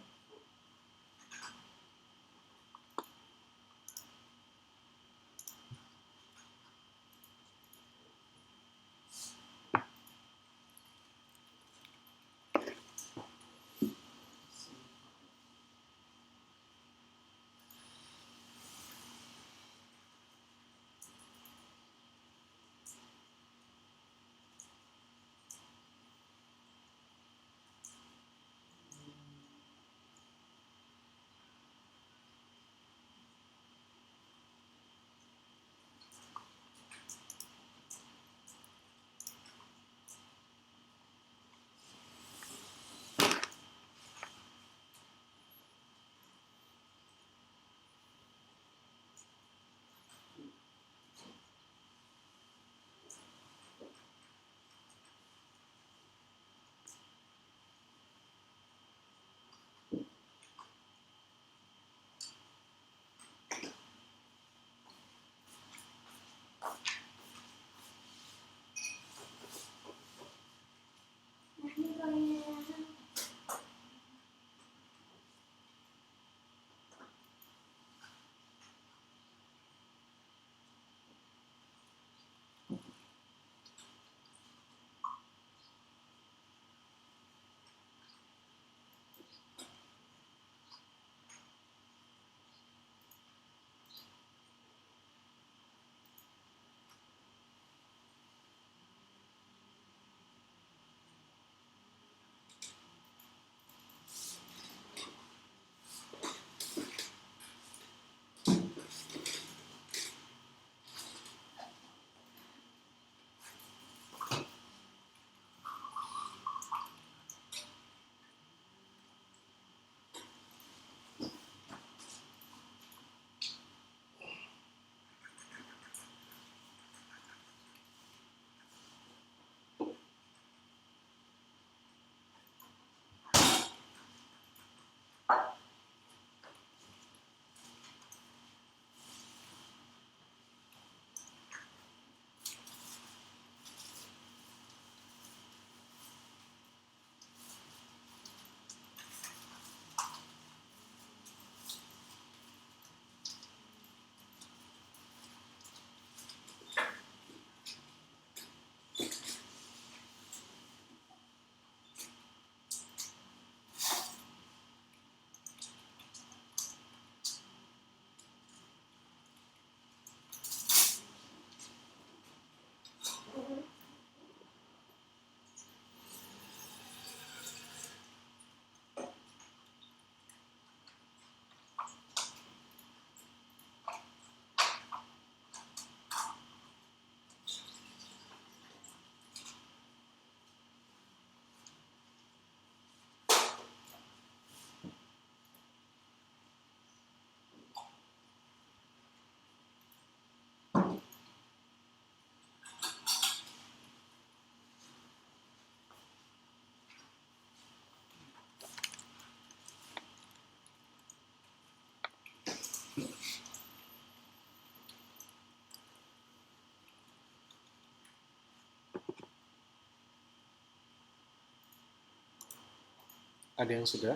Ada yang sudah?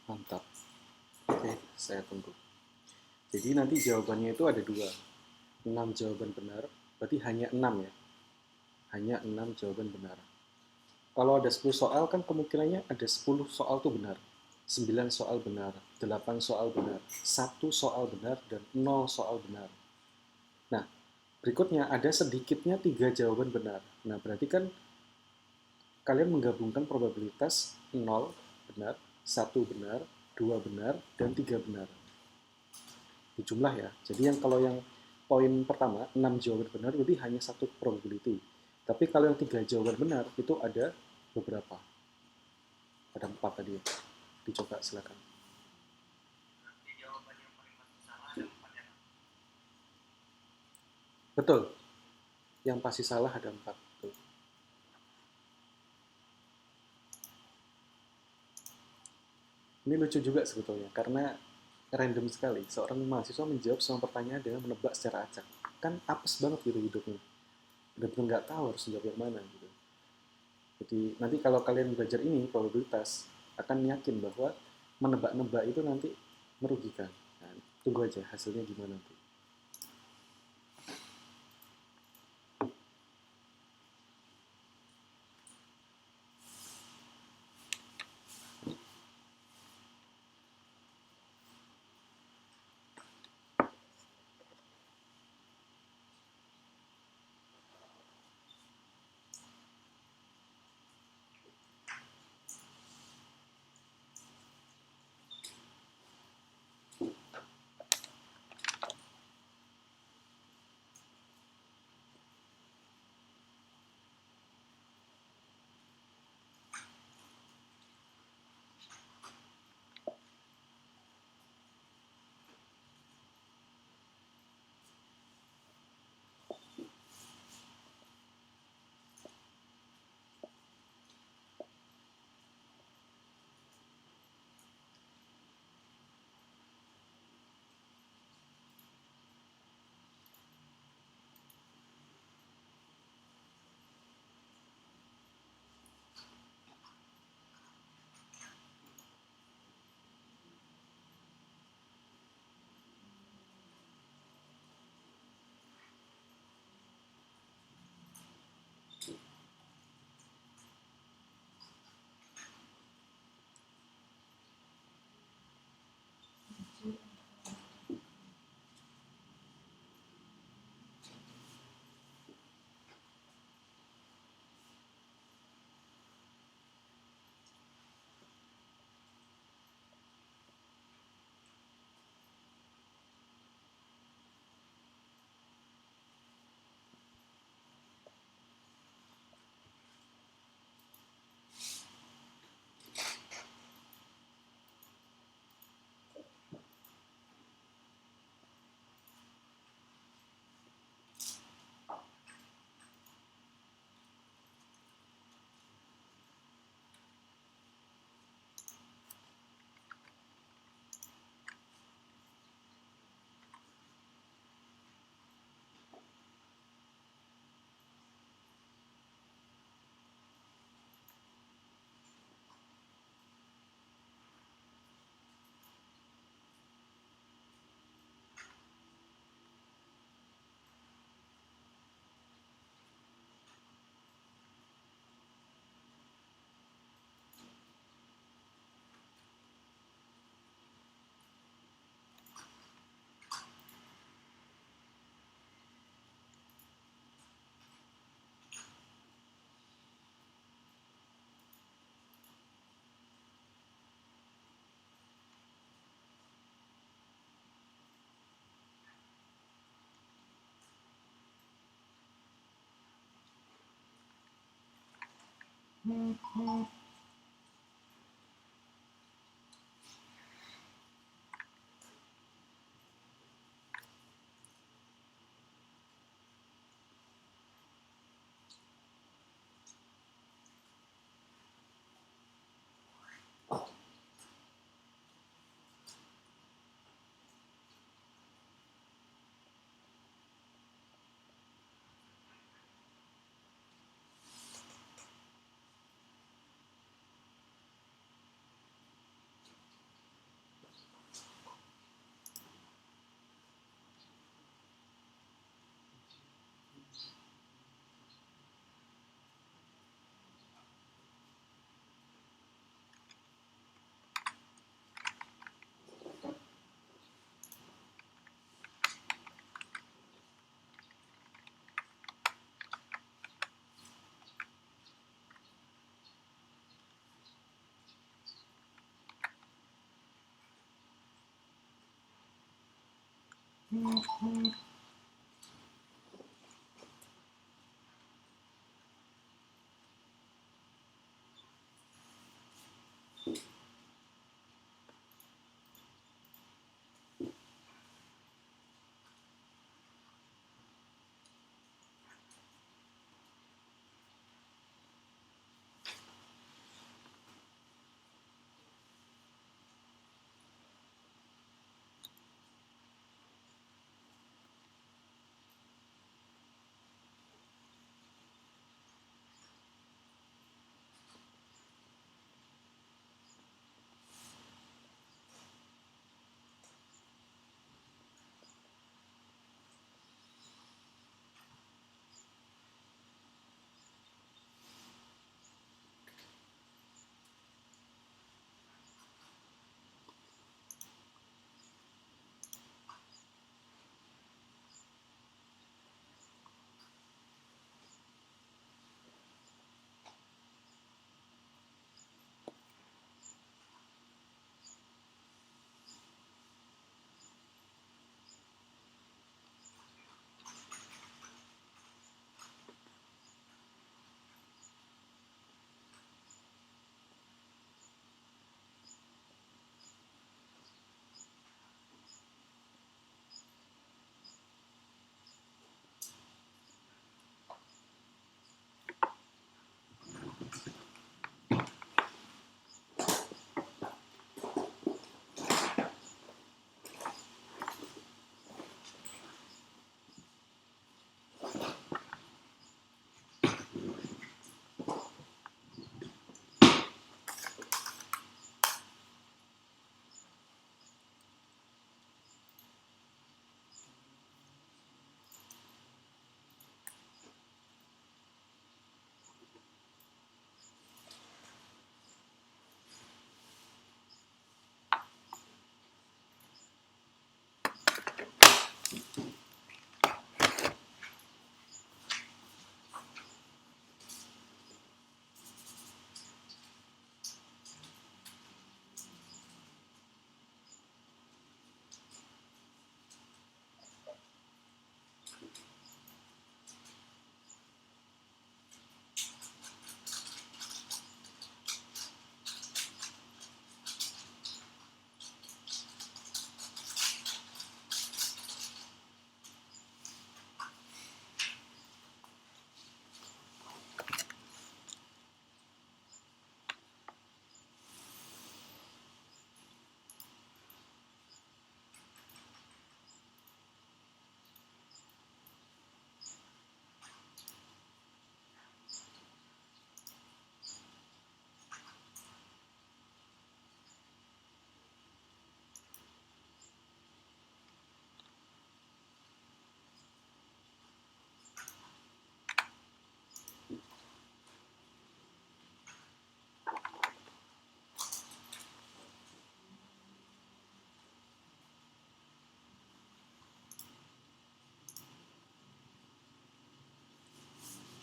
Mantap. Oke, saya tunggu. Jadi nanti jawabannya itu ada 2. 6 jawaban benar, berarti hanya 6 ya. Hanya 6 jawaban benar. Kalau ada 10 soal kan kemungkinannya ada 10 soal itu benar. 9 soal benar, 8 soal benar, 1 soal benar, dan 0 soal benar. Nah, berikutnya ada sedikitnya 3 jawaban benar. Nah, berarti kan kalian menggabungkan probabilitas 0 benar, 1 benar, 2 benar, dan 3 benar. Di jumlah ya. Jadi kalau yang poin pertama, 6 jawaban benar, berarti hanya 1 probability. Tapi kalau yang 3 jawaban benar, itu ada beberapa. Ada 4 tadi ya. Dicoba silakan. Betul. Yang pasti salah ada 4. Betul. Ini lucu juga sebetulnya, karena random sekali. Seorang mahasiswa menjawab semua pertanyaan dengan menebak secara acak. Kan apes banget gitu hidupnya. Benar-benar nggak tahu harus jawab yang mana gitu. Jadi nanti kalau kalian belajar ini, probabilitas, akan yakin bahwa menebak-nebak itu nanti merugikan. Nah, tunggu aja hasilnya gimana nanti.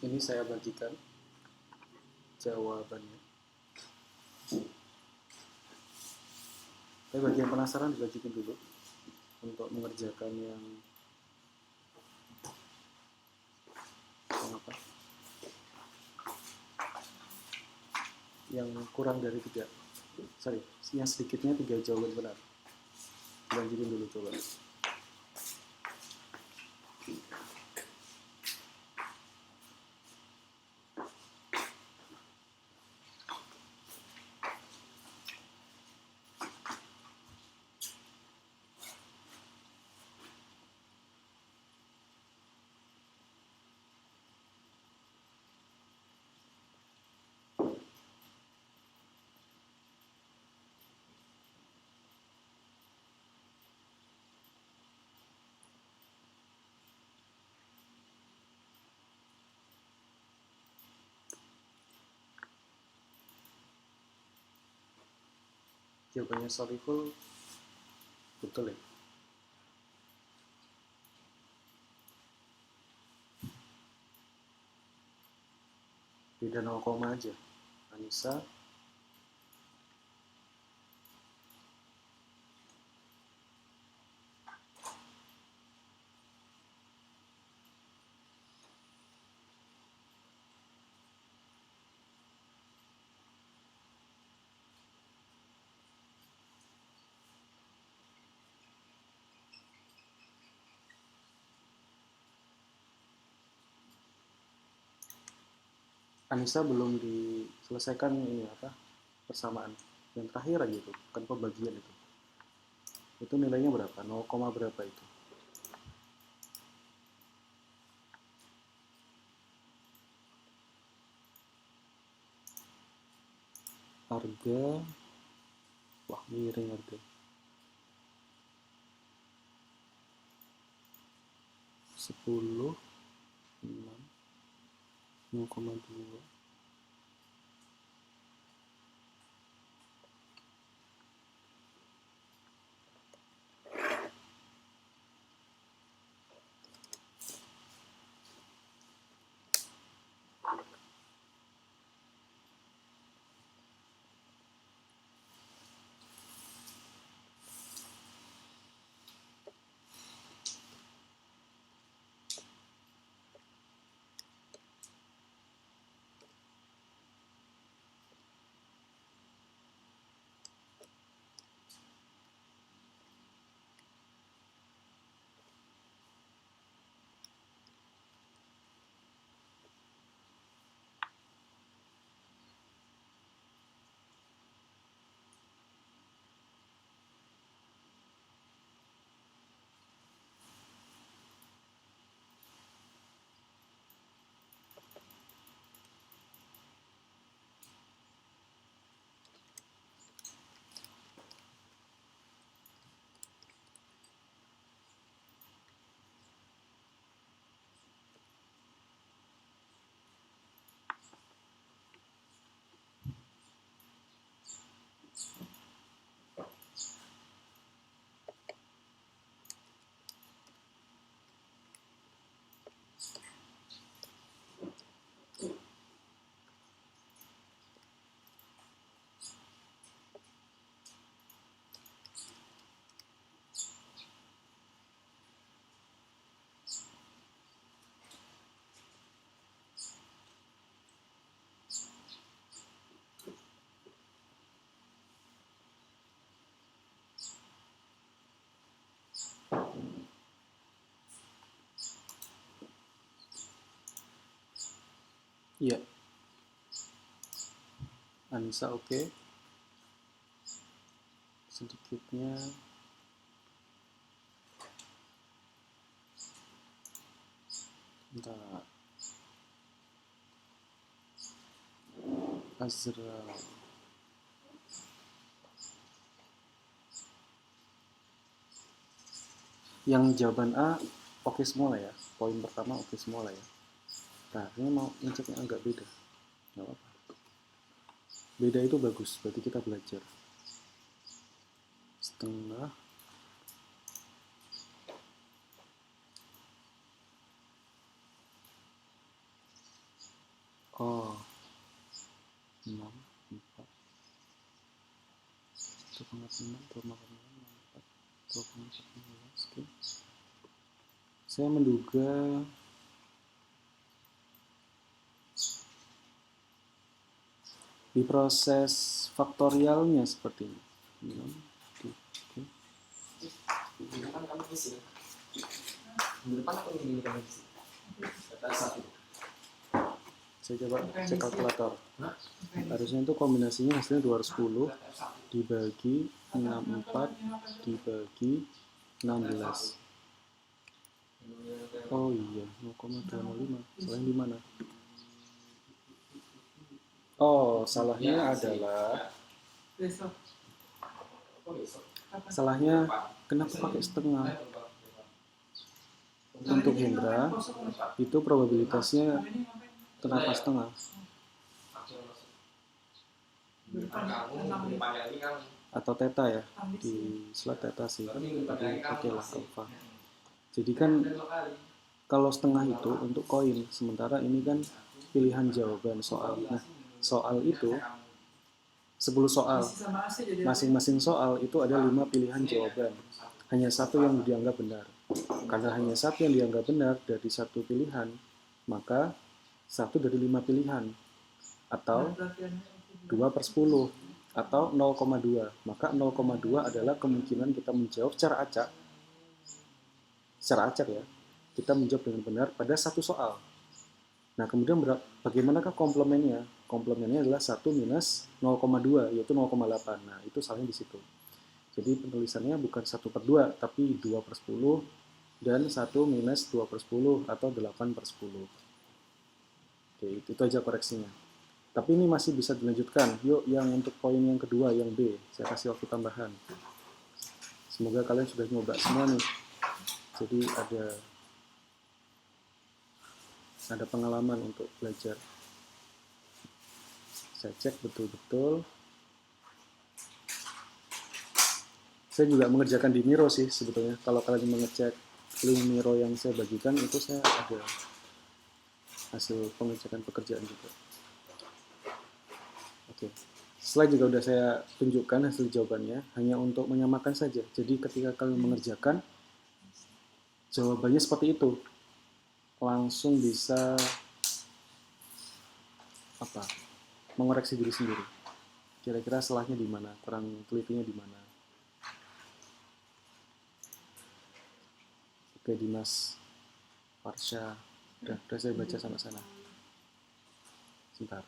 Ini saya bagikan jawabannya. Tapi bagi yang penasaran dilanjutin dulu untuk mengerjakan yang kurang dari 3, yang sedikitnya 3 jawaban benar. Dilanjutin dulu coba. Jawabannya Solihul betul ya. Beda 0, aja. Anissa Anissa belum diselesaikan ini apa persamaan yang terakhir aja itu kan pembagian itu nilainya berapa 0, berapa itu harga wah miring harga 10 6 0,2 iya Anissa oke. Sedikitnya bentar Azra yang jawaban A oke semua lah ya poin pertama oke semua lah ya nah ini mau ngeceknya agak beda nggak apa-apa beda itu bagus berarti kita belajar setengah oh 6 4 1,6 2,4 oke. Saya menduga di proses faktorialnya seperti ini. Kan kamu isi. Minggu depan aku ingin kamu isi. Kata satu. Saya coba cek kalkulator. Harusnya itu kombinasinya hasilnya 210 dibagi 64 dibagi 16. Oh iya, 0,205. Salahnya di mana? Oh, salahnya adalah salahnya kenapa pakai setengah? Untuk Hendra itu probabilitasnya kenapa setengah? Atau theta ya? Di slide theta sih. Tapi oke lah alpha. Jadi kan kalau setengah itu untuk koin, sementara ini kan pilihan jawaban soal. Nah, soal itu 10 soal. Masing-masing soal itu ada 5 pilihan jawaban. Hanya satu yang dianggap benar. Karena hanya satu yang dianggap benar dari satu pilihan, maka 1 dari 5 pilihan. Atau 2/10. Atau 0,2. Maka 0,2 adalah kemungkinan kita menjawab secara acak. Secara acak ya. Kita menjawab dengan benar pada satu soal. Nah, kemudian bagaimanakah komplemennya? Komplemennya adalah 1 minus 0,2, yaitu 0,8. Nah, itu salahnya di situ. Jadi penulisannya bukan 1/2, tapi 2/10, dan 1 minus 2/10, atau 8/10. Oke, itu aja koreksinya. Tapi ini masih bisa dilanjutkan. Yuk, yang untuk poin yang kedua, yang B, saya kasih waktu tambahan. Semoga kalian sudah nyoba semua nih. Jadi ada pengalaman untuk belajar. Saya cek betul-betul. Saya juga mengerjakan di Miro sih sebetulnya. Kalau kalian mengecek link Miro yang saya bagikan, itu saya ada hasil pengecekan pekerjaan juga. Oke. Slide juga udah saya tunjukkan hasil jawabannya, hanya untuk menyamakan saja. Jadi ketika kalian mengerjakan, jawabannya seperti itu. Langsung bisa mengoreksi diri sendiri. Kira-kira salahnya di mana, kurang telitinya di mana. Oke, Dimas, Farsha, udah saya baca sampai sana. Sebentar.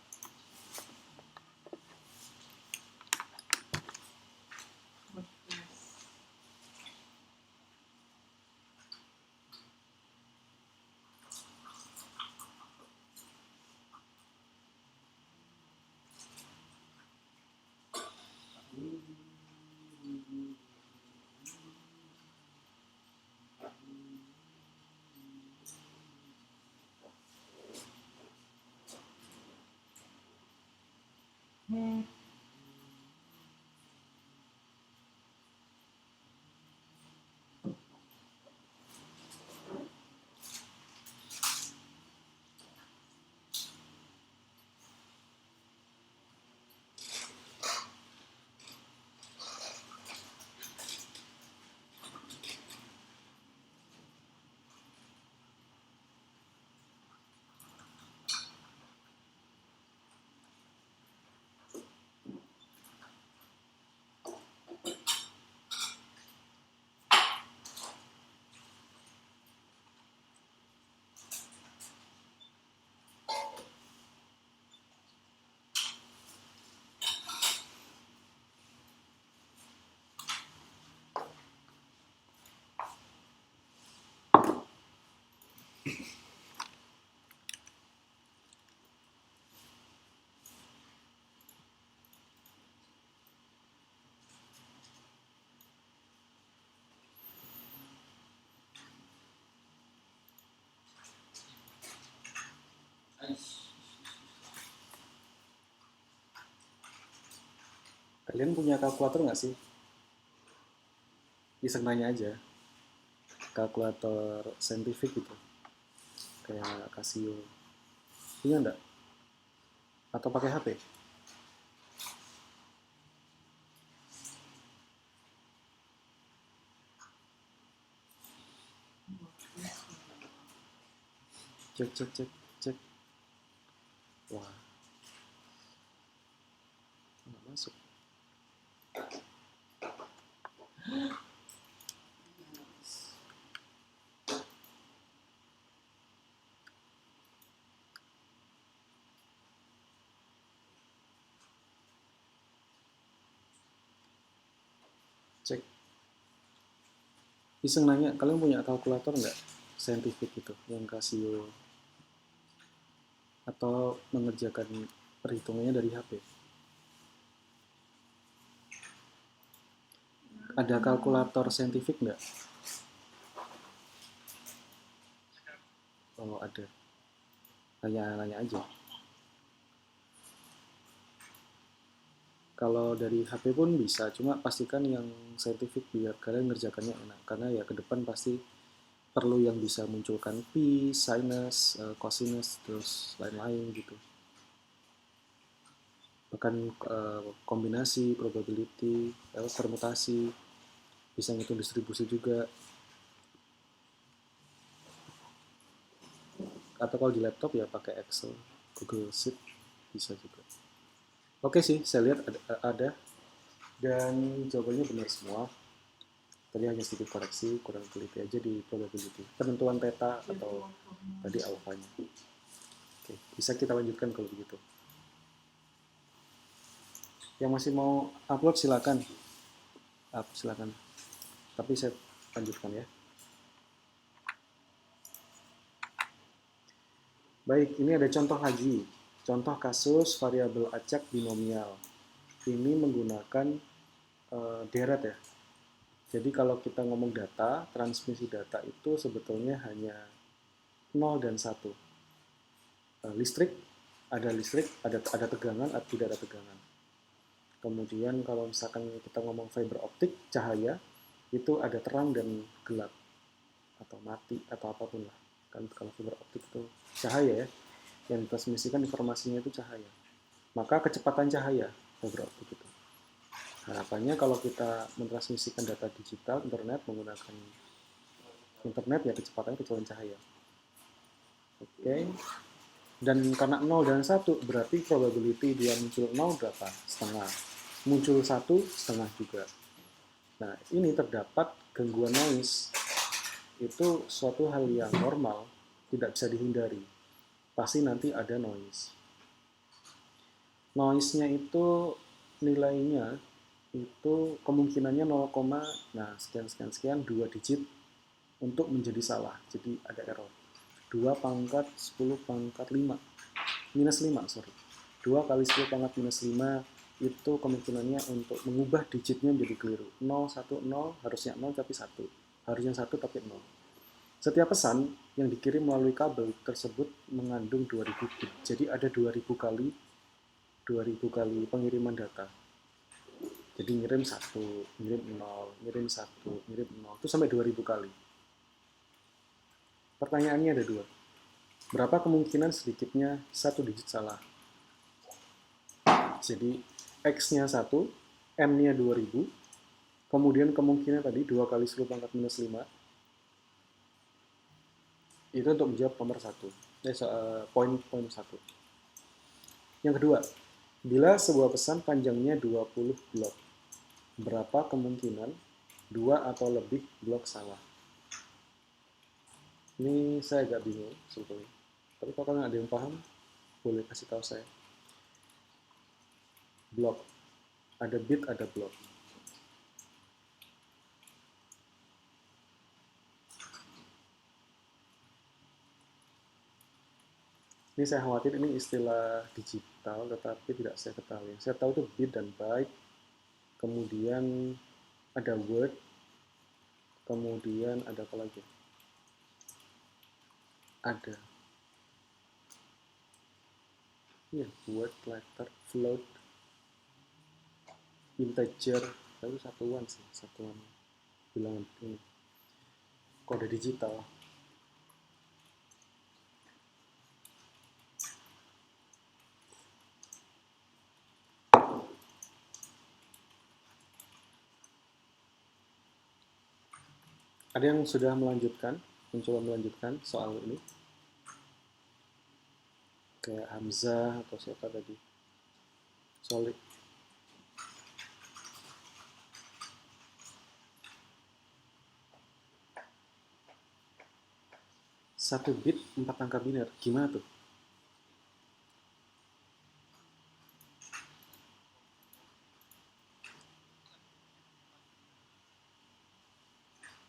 Kalian punya kalkulator nggak sih? Iseng nanya aja. Kalkulator saintifik gitu. Kayak Casio. Punya nggak? Atau pakai HP? Cek. Wah. Nggak masuk. Cek. Iseng nanya, kalian punya kalkulator nggak? Saintifik gitu, yang Casio. Atau mengerjakan perhitungannya dari HP. Ada kalkulator saintifik nggak? Oh, ada. Nanya aja. Kalau dari HP pun bisa, cuma pastikan yang saintifik biar kalian ngerjakannya enak. Karena ya ke depan pasti perlu yang bisa munculkan pi, sinus, cosinus, terus lain-lain gitu. Bahkan kombinasi, probability, permutasi, bisa ngitung distribusi juga. Atau kalau di laptop ya pakai Excel, Google Sheet, bisa juga. Oke sih, saya lihat ada. Dan jawabannya benar semua. Tadi hanya sedikit koreksi, kurang teliti aja di probability. Penentuan theta atau tadi alfanya. Oke, bisa kita lanjutkan kalau begitu. Yang masih mau upload silakan. Silakan. Tapi saya lanjutkan ya. Baik, ini ada contoh lagi. Contoh kasus variabel acak binomial. Ini menggunakan deret ya. Jadi kalau kita ngomong data, transmisi data itu sebetulnya hanya 0 dan 1. Listrik, ada tegangan, atau tidak ada tegangan. Kemudian kalau misalkan kita ngomong fiber optik, cahaya, itu ada terang dan gelap, atau mati, atau apapun lah. Kan kalau fiber optik itu cahaya ya, yang ditransmisikan informasinya itu cahaya. Maka kecepatan cahaya fiber optik itu. Harapannya kalau kita mentransmisikan data digital, internet, menggunakan internet, ya kecepatan cahaya. Oke. Dan karena 0 dan 1, berarti probability dia muncul 0 berapa? Setengah. Muncul 1, setengah juga. Nah, ini terdapat gangguan noise. Itu suatu hal yang normal, tidak bisa dihindari. Pasti nanti ada noise. Noise-nya itu nilainya itu kemungkinannya 0, nah sekian 2 digit untuk menjadi salah. Jadi ada error. 2 pangkat 10 pangkat 5. Minus 5, sorry. 2 kali 10 pangkat minus 5 itu kemungkinannya untuk mengubah digitnya menjadi keliru. 0, 1, 0, harusnya 0 tapi 1. Harusnya 1 tapi 0. Setiap pesan yang dikirim melalui kabel tersebut mengandung 2000 bit. Jadi ada 2000 kali pengiriman data. Jadi ngirim 1, ngirim 0, ngirim 1, ngirim 0. Itu sampai 2000 kali. Pertanyaannya ada 2. Berapa kemungkinan sedikitnya 1 digit salah? Jadi X-nya 1, M-nya 2000, kemudian kemungkinan tadi 2 kali 10 pangkat minus 5, itu untuk menjawab nomor 1. Poin 1. Yang kedua, bila sebuah pesan panjangnya 20 blok, berapa kemungkinan 2 atau lebih blok salah? Ini saya agak bingung sebetulnya. Tapi kalau kalian ada yang paham, boleh kasih tahu saya. Blok. Ada bit, ada blok. Ini saya khawatir ini istilah digital, tetapi tidak saya ketahui. Saya tahu itu bit dan byte, kemudian ada word, kemudian ada apa lagi? Ada. Iya, word, letter, float, integer, itu satuan sih, satuan bilangan ini. Kode digital. Ada yang sudah mencoba melanjutkan soal ini? Kayak Hamzah atau siapa tadi? Solid. Satu bit 4 angka biner. Gimana tuh?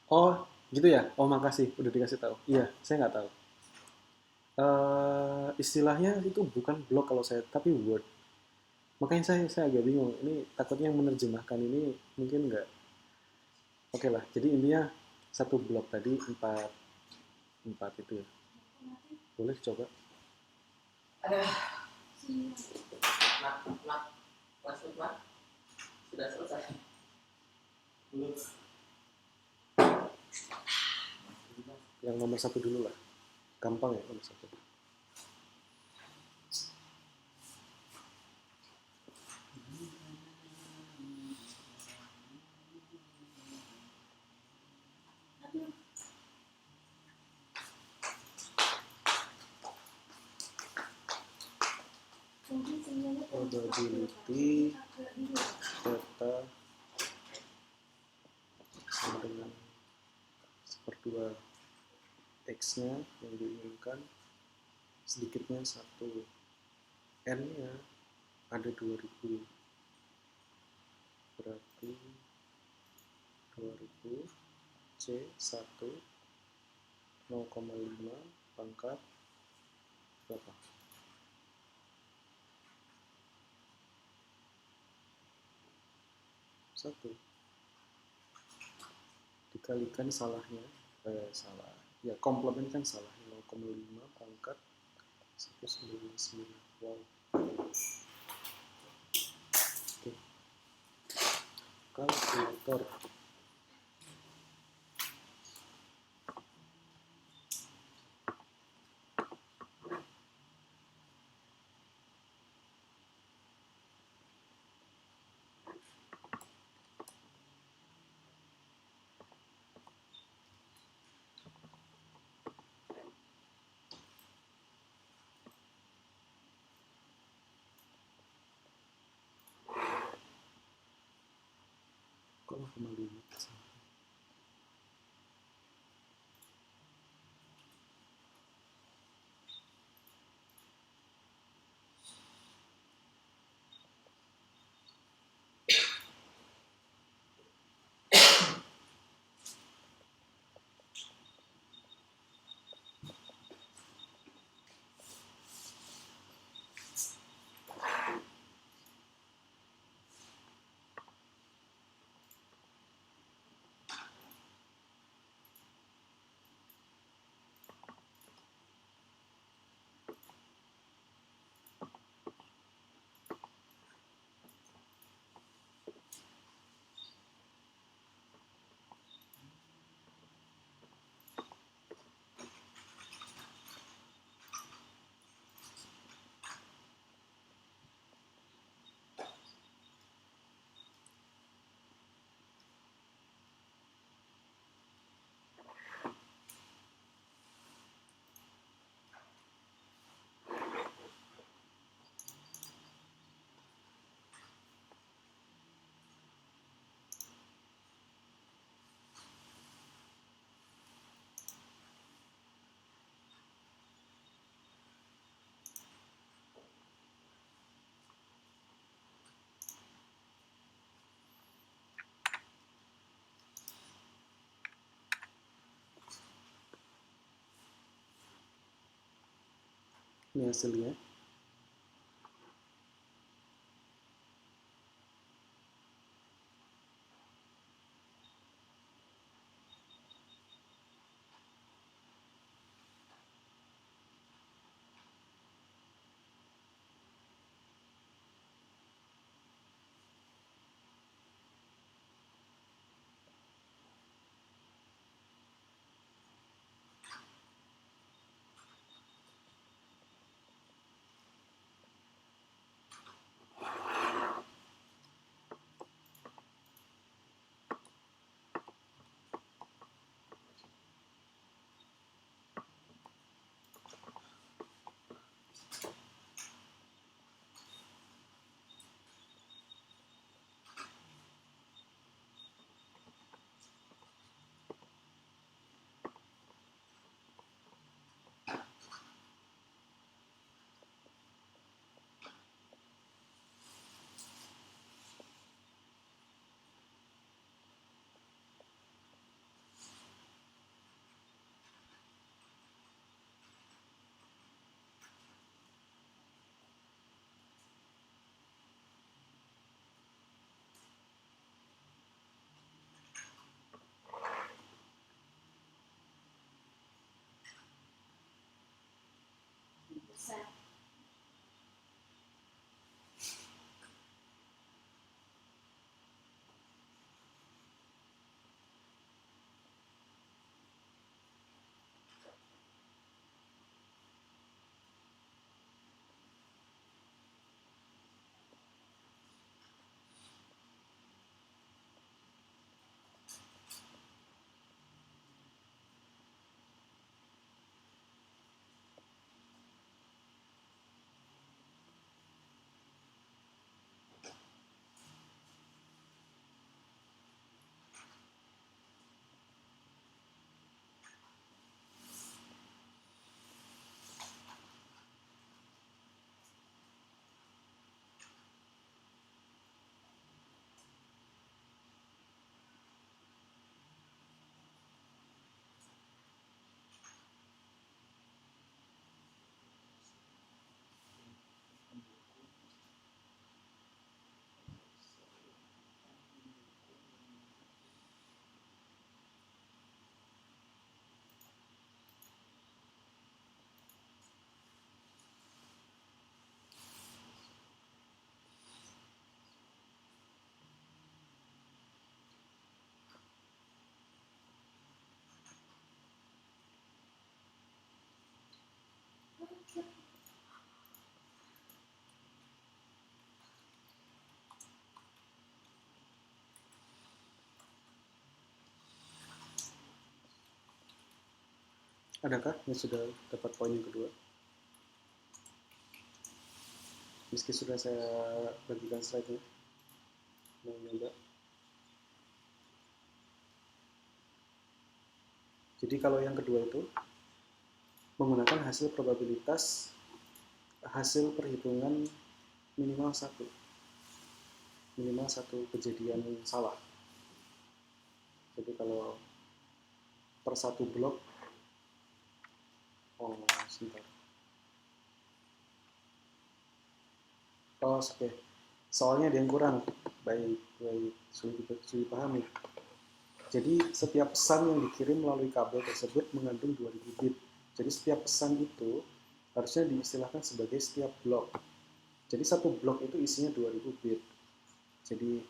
Oh, gitu ya? Oh, makasih. Udah dikasih tahu. Iya, saya nggak tahu. Istilahnya itu bukan blok kalau saya, tapi word. Makanya saya agak bingung. Ini takutnya yang menerjemahkan ini mungkin nggak. Oke lah. Jadi intinya satu blok tadi 4 itu ya. Boleh coba. Ada. Kelas sudah selesai. Belum. Yang nomor 1 dulu lah. Gampang ya nomor 1. Probability data sama dengan 1/2 X-nya yang diinginkan sedikitnya 1, N-nya ada 2000, berarti 2000 C1 0,5 pangkat berapa? 1 dikalikan salahnya, salah ya, komplement kan salah, 0,5 pangkat 199. Wow. Oke. Kalkulator. Kok 0,5? Ini hasilnya. Besar. Adakah yang sudah dapat poin yang kedua? Meski sudah saya bagikan slide-nya. Mau nyoba. Jadi kalau yang kedua itu menggunakan hasil probabilitas hasil perhitungan minimal satu kejadian salah. Jadi kalau per satu blok, sebentar. Oke. Soalnya ada yang kurang. Baik, sulit dipahami. Jadi setiap pesan yang dikirim melalui kabel tersebut mengandung 2000 bit. Jadi setiap pesan itu harusnya diistilahkan sebagai setiap blok. Jadi satu blok itu isinya 2000 bit. Jadi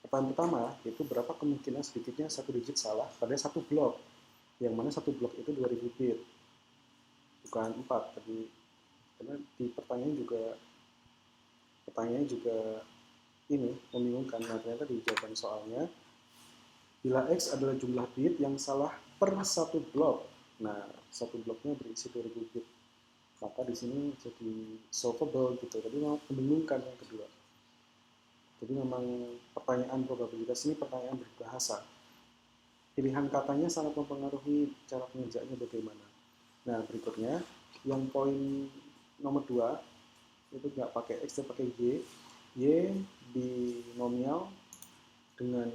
pertanyaan pertama itu berapa kemungkinan sedikitnya satu digit salah pada satu blok. Yang mana satu blok itu 2000 bit. Bukan 4, tapi karena di pertanyaannya juga ini membingungkan. Nah, ternyata di jawaban soalnya bila X adalah jumlah bit yang salah per satu blok. Nah, satu bloknya berisi 2000 bit. Maka di sini jadi solvable gitu. Tapi memang membingungkan yang kedua. Jadi memang pertanyaan probabilitas ini pertanyaan berbahasa. Pilihan katanya sangat mempengaruhi cara pengerjaannya bagaimana. Nah, berikutnya yang poin nomor 2 itu nggak pakai X, tapi pakai Y. Y binomial dengan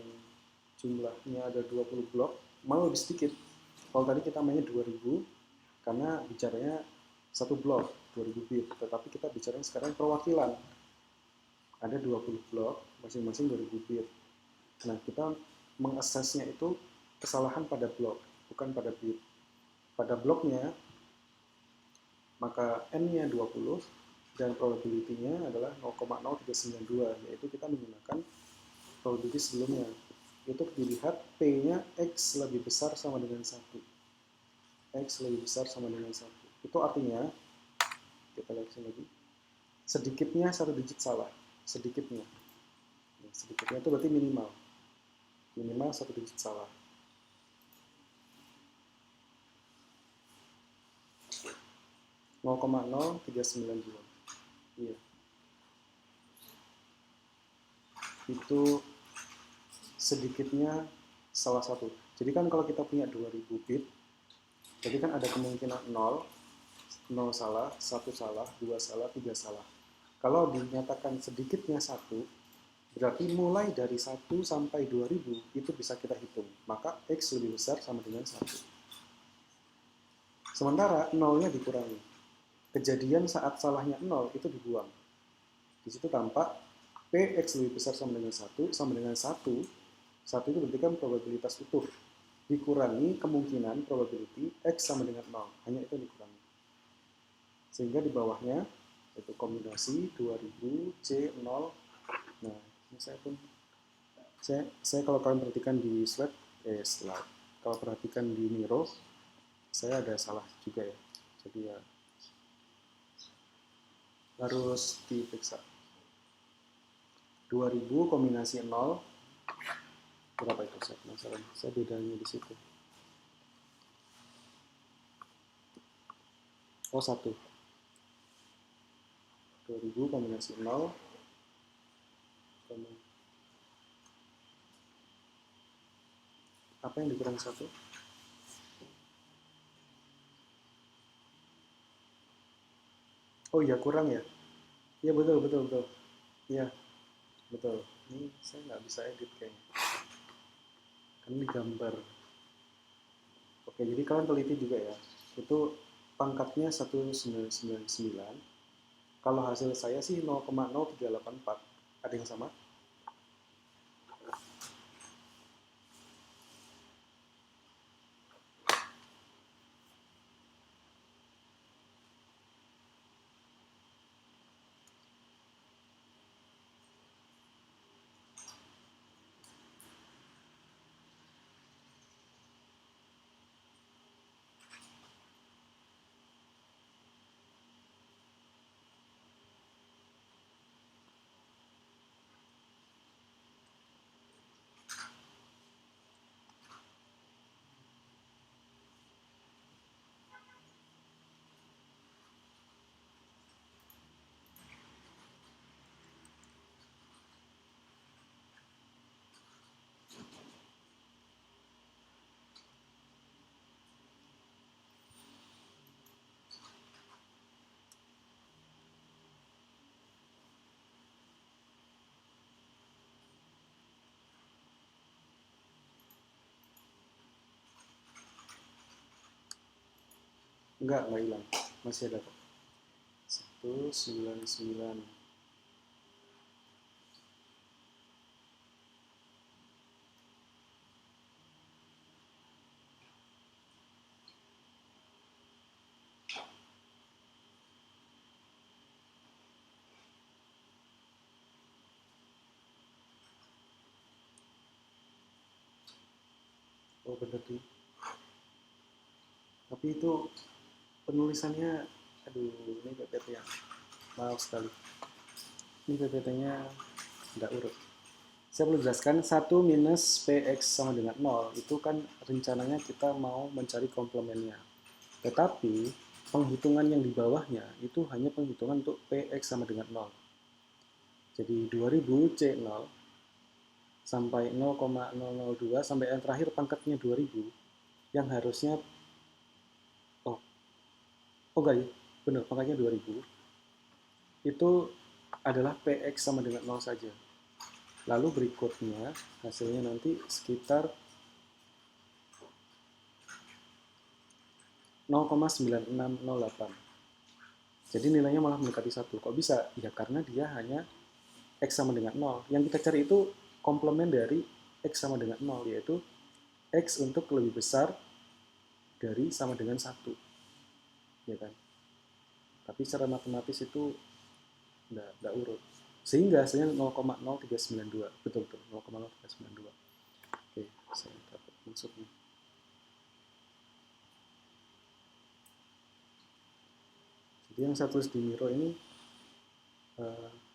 jumlahnya ada 20 blok, malah lebih sedikit. Kalau tadi kita mainnya 2000, karena bicaranya satu blok, 2000 bit. Tetapi kita bicaranya sekarang perwakilan. Ada 20 blok, masing-masing 2000 bit. Nah, kita mengaksesnya itu kesalahan pada blok, bukan pada bit. Pada bloknya, maka N-nya 20, dan probability-nya adalah 0,0392, yaitu kita menggunakan probability sebelumnya. Itu dilihat P-nya X lebih besar sama dengan 1. X lebih besar sama dengan 1. Itu artinya, kita lihat lagi, sedikitnya satu digit salah. Sedikitnya. Sedikitnya itu berarti minimal. Minimal satu digit salah. (0,0392). Iya. Itu sedikitnya salah satu. Jadi kan kalau kita punya 2000 bit, jadi kan ada kemungkinan 0 salah, 1 salah, 2 salah, 3 salah. Kalau dinyatakan sedikitnya 1, berarti mulai dari 1 sampai 2000 itu bisa kita hitung. Maka X lebih besar sama dengan 1. Sementara 0-nya dikurangi. Kejadian saat salahnya 0 itu dibuang. Di situ tampak Px lebih besar sama dengan 1, sama dengan 1. 1 itu berarti kan probabilitas utuh. Dikurangi kemungkinan probability X sama dengan 0. Hanya itu dikurangi. Sehingga di bawahnya itu kombinasi 2000 C0. Nah, ini saya kalau kalian perhatikan di slide, kalau perhatikan di Miro, saya ada salah juga ya. Jadi ya harus diperiksa. 2000 kombinasi 0 berapa itu? Saya penasaran. Saya bedanya di situ. Oh, 1. 2000 kombinasi 0 apa yang dikurang 1? Oh iya, kurang ya? Iya, betul. Iya, betul. Ini saya nggak bisa edit kayaknya. Kan ini gambar. Oke, jadi kalian teliti juga ya. Itu pangkatnya 1999. Kalau hasil saya sih 0,0384. Ada yang sama? Enggak hilang. Masih ada kok. 199. Oh bener tuh. Tapi itu penulisannya, aduh ini PPT ya. Maaf sekali. Ini PPT-nya tidak urut. Saya perlu jelaskan 1 minus PX sama dengan 0 itu kan rencananya kita mau mencari komplemennya. Tetapi penghitungan yang di bawahnya itu hanya penghitungan untuk PX sama dengan 0. Jadi 2000 C0 sampai 0,002 sampai yang terakhir pangkatnya 2000 yang harusnya enggak ya, benar pangkatnya 2000 itu adalah PX sama dengan 0 saja. Lalu berikutnya hasilnya nanti sekitar 0,9608. Jadi nilainya malah mendekati 1. Kok bisa? Ya karena dia hanya X sama dengan 0. Yang kita cari itu komplement dari X sama dengan 0, yaitu X untuk lebih besar dari sama dengan 1. Ya kan? Tapi secara matematis itu enggak urut. Sehingga hasilnya 0,0392. Betul-betul 0,0392. Oke, saya dapat maksudnya. Jadi yang saya tulis di Miro ini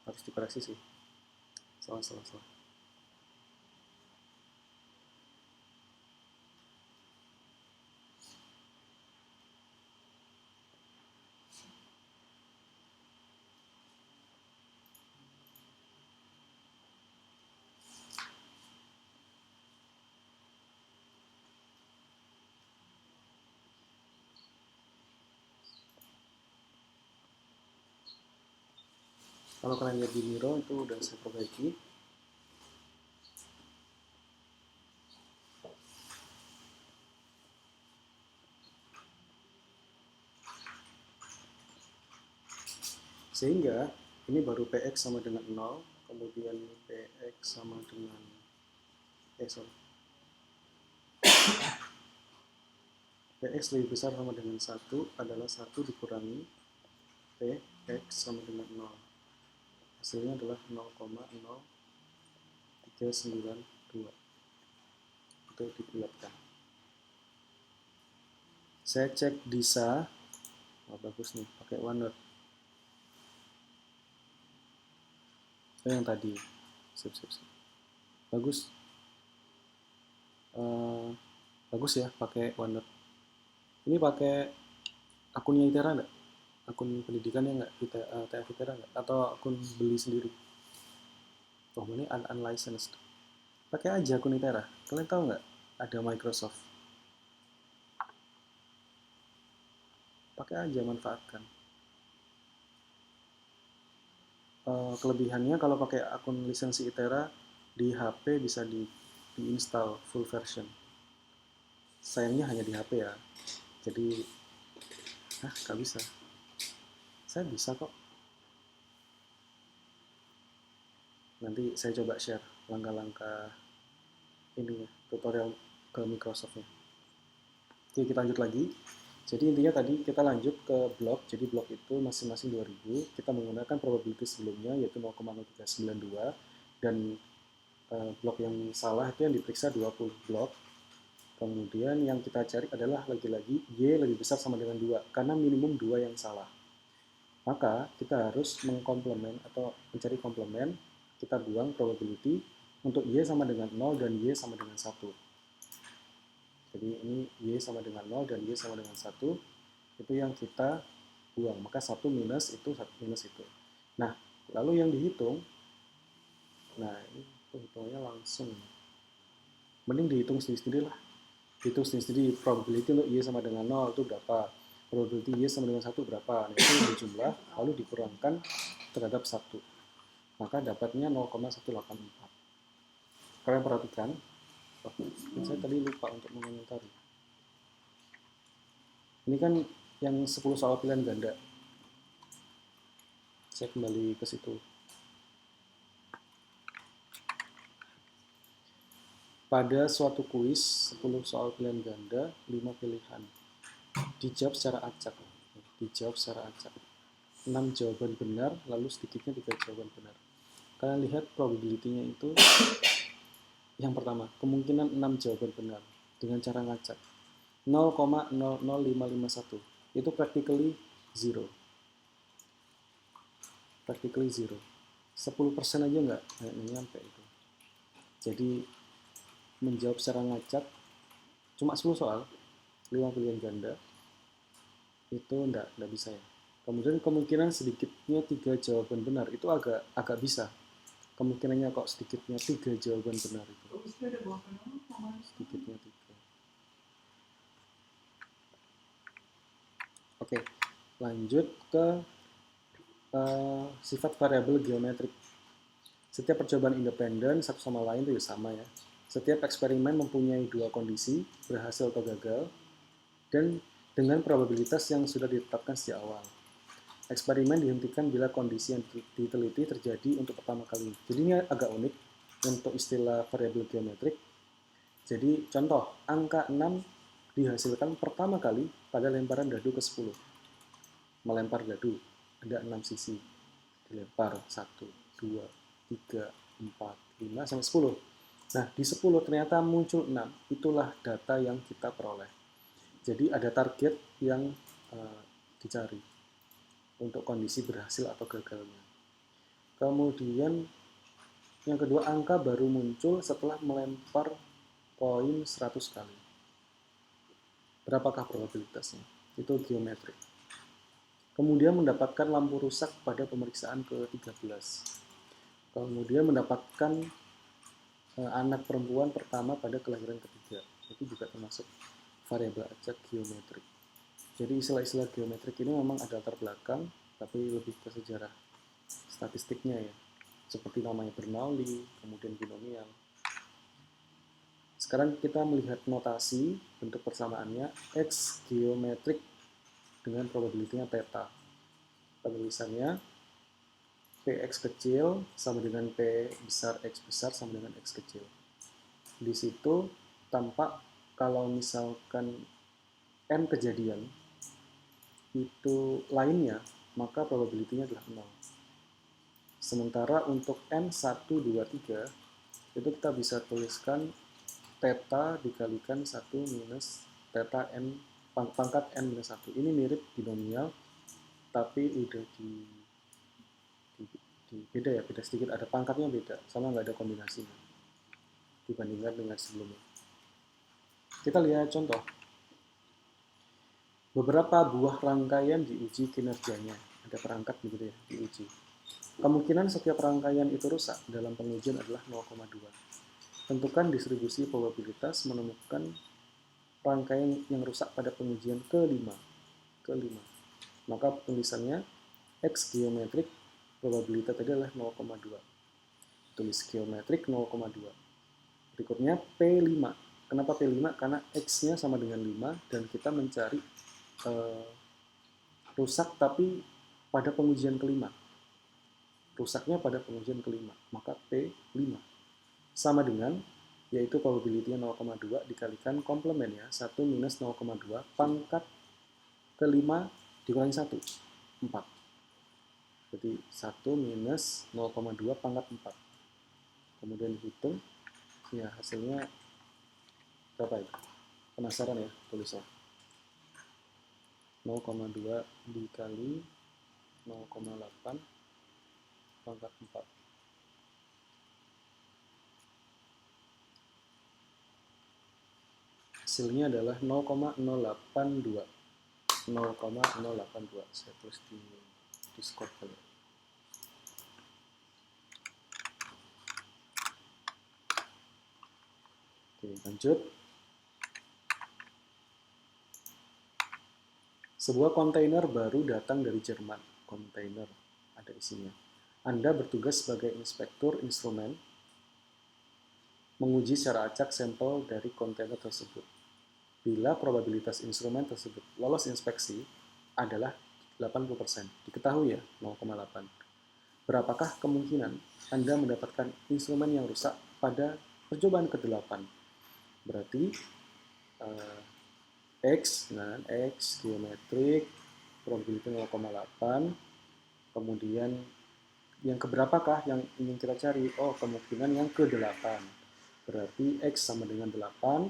harus dikoreksi sih. Salah. Kalau kalian lihat di Miro itu udah saya perbaiki. Sehingga ini baru PX sama dengan 0, kemudian PX sama dengan PX lebih besar sama dengan 1 adalah 1 dikurangi PX sama dengan 0. Hasilnya adalah 0,0392. Itu dibulatkan. Saya cek DISA. Oh, bagus nih, pakai OneNote. Yang tadi. Sip. Bagus. Bagus ya, pakai OneNote. Ini pakai akunnya ITERA nggak? Akun pendidikannya nggak? TF ITERA nggak? Atau akun beli sendiri? Oh, ini unlicensed. Pakai aja akun ITERA. Kalian tahu nggak? Ada Microsoft. Pakai aja, manfaatkan. Kelebihannya kalau pakai akun lisensi ITERA di HP bisa diinstal full version. Sayangnya hanya di HP ya. Jadi nggak bisa. Saya bisa kok. Nanti saya coba share langkah-langkah ini ya, tutorial ke Microsoft-nya. Oke, kita lanjut lagi. Jadi intinya tadi kita lanjut ke blok. Jadi blok itu masing-masing 2000. Kita menggunakan probability sebelumnya yaitu 0,0392 dan blok yang salah itu yang diperiksa 20 blok. Kemudian yang kita cari adalah lagi-lagi Y lebih besar sama dengan 2 karena minimum 2 yang salah. Maka kita harus mengkomplement atau mencari komplement. Kita buang probability untuk Y sama dengan 0 dan Y sama dengan 1. Jadi ini Y sama dengan 0 dan Y sama dengan 1. Itu yang kita buang. Maka 1 minus itu, 1 minus itu. Nah, lalu yang dihitung, nah ini hitungannya langsung. Mending dihitung sendiri-sendiri lah. Hitung sendiri-sendiri probability untuk Y sama dengan 0 itu berapa. Probability Y sama dengan 1 berapa. Nah, itu dijumlah, lalu dikurangkan terhadap 1. Maka dapatnya 0,184. Kalian perhatikan, saya tadi lupa untuk mengomentari. Ini kan yang 10 soal pilihan ganda. Saya kembali ke situ. Pada suatu kuis, 10 soal pilihan ganda, 5 pilihan. Dijawab secara acak. 6 jawaban benar, lalu sedikitnya 3 jawaban benar. Kalian lihat probability-nya itu, yang pertama, kemungkinan 6 jawaban benar dengan cara ngacak. 0,00551. Itu practically zero. 10% aja nggak nyampe itu. Jadi menjawab secara ngacak cuma 10 soal, 5 pilihan ganda, itu enggak bisa ya. Kemudian kemungkinan sedikitnya 3 jawaban benar, itu agak bisa. Kemungkinannya kok sedikitnya 3 jawaban benar itu. Sedikitnya 3. Oke, lanjut ke sifat variabel geometrik. Setiap percobaan independen satu sama lain itu sama ya. Setiap eksperimen mempunyai 2 kondisi, berhasil atau gagal, dan dengan probabilitas yang sudah ditetapkan sejak awal. Eksperimen dihentikan bila kondisi yang diteliti terjadi untuk pertama kali. Jadi ini agak unik untuk istilah variabel geometrik. Jadi contoh, angka 6 dihasilkan pertama kali pada lemparan dadu ke 10. Melempar dadu, ada 6 sisi. Dilempar 1, 2, 3, 4, 5, sampai 10. Nah, di 10 ternyata muncul 6. Itulah data yang kita peroleh. Jadi ada target yang dicari untuk kondisi berhasil atau gagalnya. Kemudian yang kedua, angka baru muncul setelah melempar koin 100 kali. Berapakah probabilitasnya? Itu geometrik. Kemudian mendapatkan lampu rusak pada pemeriksaan ke-13. Kemudian mendapatkan anak perempuan pertama pada kelahiran ketiga. Itu juga termasuk variabel acak geometrik. Jadi istilah-istilah geometrik ini memang ada latar belakang, tapi lebih ke sejarah statistiknya ya. Seperti namanya Bernoulli, kemudian binomial. Sekarang kita melihat notasi, bentuk persamaannya, X geometrik dengan probability-nya theta. Penulisannya, Px kecil sama dengan P besar X besar sama dengan X kecil. Di situ tampak kalau misalkan N kejadian, itu lainnya, maka probability-nya adalah 0. Sementara untuk N 1, 2, 3, itu kita bisa tuliskan theta dikalikan 1 minus theta N, pangkat N minus 1. Ini mirip binomial, tapi udah beda ya, beda sedikit, ada pangkatnya beda, sama nggak ada kombinasinya dibandingkan dengan sebelumnya. Kita lihat contoh. Beberapa buah rangkaian diuji kinerjanya, ada perangkat begitu ya, diuji. Kemungkinan setiap rangkaian itu rusak dalam pengujian adalah 0,2. Tentukan distribusi probabilitas menemukan rangkaian yang rusak pada pengujian ke-5. Maka tulisannya X geometrik probabilitas tadi adalah 0,2. Tulis geometrik 0,2. Berikutnya P5. Kenapa P5? Karena X-nya sama dengan 5 dan kita mencari rusak tapi pada pengujian ke-5. Rusaknya pada pengujian ke-5. Maka P5. Sama dengan, yaitu probability-nya 0,2 dikalikan komplemennya 1 minus 0,2 pangkat ke-5 dikurangi 1. 4. Jadi 1 minus 0,2 pangkat 4. Kemudian dihitung, ya hasilnya berapa itu? Penasaran ya, tulisnya. 0,2 dikali 0,8 pangkat 4. Hasilnya adalah 0,082. 0,082. Saya tulis di Discord kali. Oke, lanjut. Sebuah kontainer baru datang dari Jerman. Kontainer, ada isinya. Anda bertugas sebagai inspektur instrumen, menguji secara acak sampel dari kontainer tersebut. Bila probabilitas instrumen tersebut lolos inspeksi, adalah 80%. Diketahui ya, 0,8. Berapakah kemungkinan Anda mendapatkan instrumen yang rusak pada percobaan ke-8? Berarti X, nah X geometrik, probability 0,8, kemudian yang keberapakah yang ingin kita cari? Oh, kemungkinan yang ke-8. Berarti X sama dengan 8,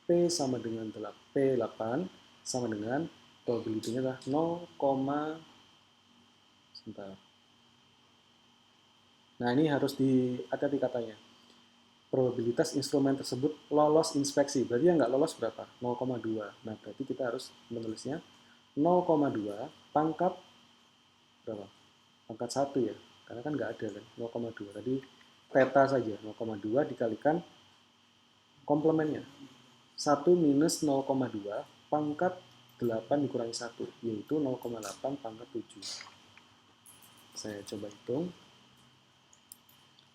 P sama dengan P8 sama dengan probability-nya adalah 0, sebentar. Nah, ini harus hati-hati katanya. Probabilitas instrumen tersebut lolos inspeksi. Berarti yang nggak lolos berapa? 0,2. Nah, berarti kita harus menulisnya 0,2 pangkat berapa? Pangkat 1 ya. Karena kan nggak ada kan, 0,2. Tadi theta saja, 0,2 dikalikan komplemennya. 1 minus 0,2 pangkat 8 dikurangi 1, yaitu 0,8 pangkat 7. Saya coba hitung.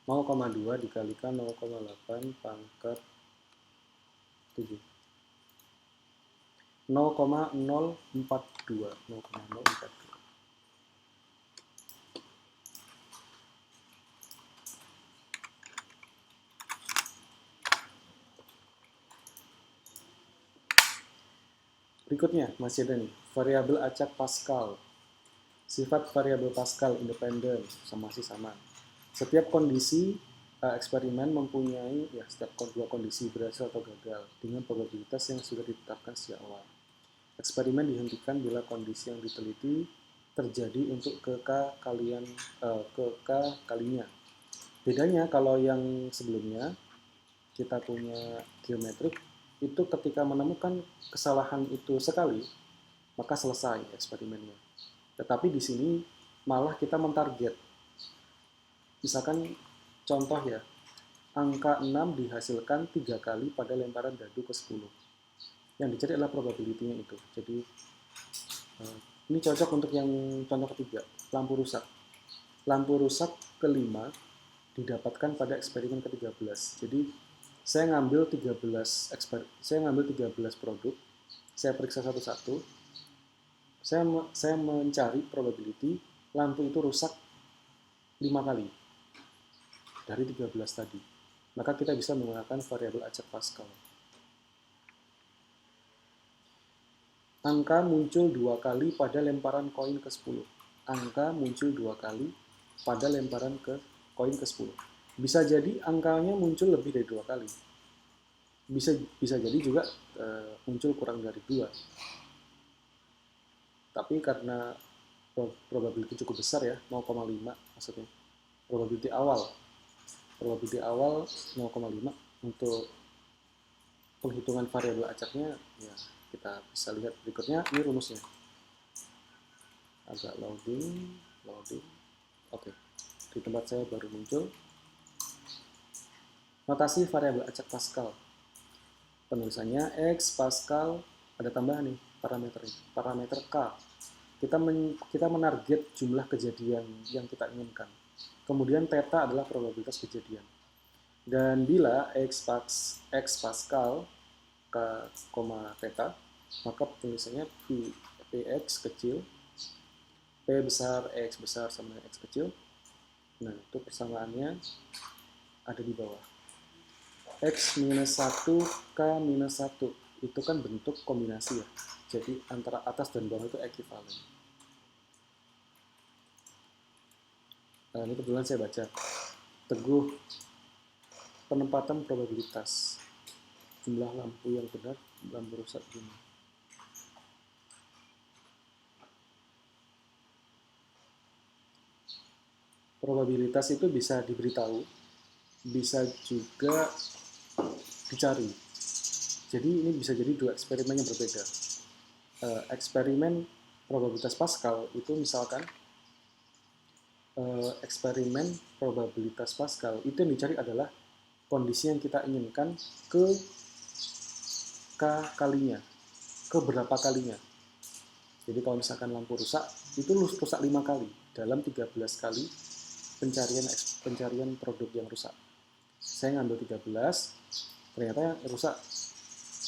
0,2 dikalikan 0,8 pangkat 7. 0,042. 0,042. Berikutnya masih ada nih, variabel acak Pascal. Sifat variabel Pascal independen, masih sama. Setiap kondisi eksperimen mempunyai setiap dua kondisi berhasil atau gagal dengan probabilitas yang sudah ditetapkan sejak awal. Eksperimen dihentikan bila kondisi yang diteliti terjadi untuk ke K kalinya. Bedanya kalau yang sebelumnya kita punya geometrik, itu ketika menemukan kesalahan itu sekali, maka selesai eksperimennya. Tetapi di sini malah kita mentarget. Misalkan contoh ya, angka 6 dihasilkan 3 kali pada lemparan dadu ke 10. Yang dicari adalah probability-nya itu. Jadi ini cocok untuk yang contoh ketiga, lampu rusak. Lampu rusak ke-5 didapatkan pada eksperimen ke-13. Jadi saya ngambil 13 produk, saya periksa satu-satu, saya mencari probability lampu itu rusak 5 kali dari 13 tadi. Maka kita bisa menggunakan variabel acak Pascal. Angka muncul 2 kali pada lemparan koin ke-10. Angka muncul 2 kali pada lemparan ke koin ke-10. Bisa jadi angkanya muncul lebih dari 2 kali. Bisa jadi juga muncul kurang dari 2. Tapi karena probability cukup besar ya, 0,5 maksudnya. Probability awal 0,5 untuk penghitungan variabel acaknya ya kita bisa lihat berikutnya. Ini rumusnya. Agak loading. Oke. Di tempat saya baru muncul. Notasi variabel acak Pascal. Penulisannya X Pascal, ada tambahan nih parameter K. Kita menarget jumlah kejadian yang kita inginkan. Kemudian theta adalah probabilitas kejadian. Dan bila X Pascal K, theta, maka tulisannya Px kecil, P besar, X besar sama X kecil. Nah, itu persamaannya ada di bawah. X minus 1, K minus 1. Itu kan bentuk kombinasi ya. Jadi antara atas dan bawah itu ekuivalen. Nah, ini kebetulan saya baca. Teguh penempatan probabilitas. Jumlah lampu yang benar, lampu rusak ini. Probabilitas itu bisa diberitahu, bisa juga dicari. Jadi ini bisa jadi dua eksperimen yang berbeda. Eksperimen probabilitas Pascal itu misalkan eksperimen probabilitas Pascal itu yang dicari adalah kondisi yang kita inginkan ke K kalinya, ke berapa kalinya. Jadi kalau misalkan lampu rusak, itu rusak 5 kali dalam 13 kali pencarian produk yang rusak. Saya ngambil 13, ternyata yang rusak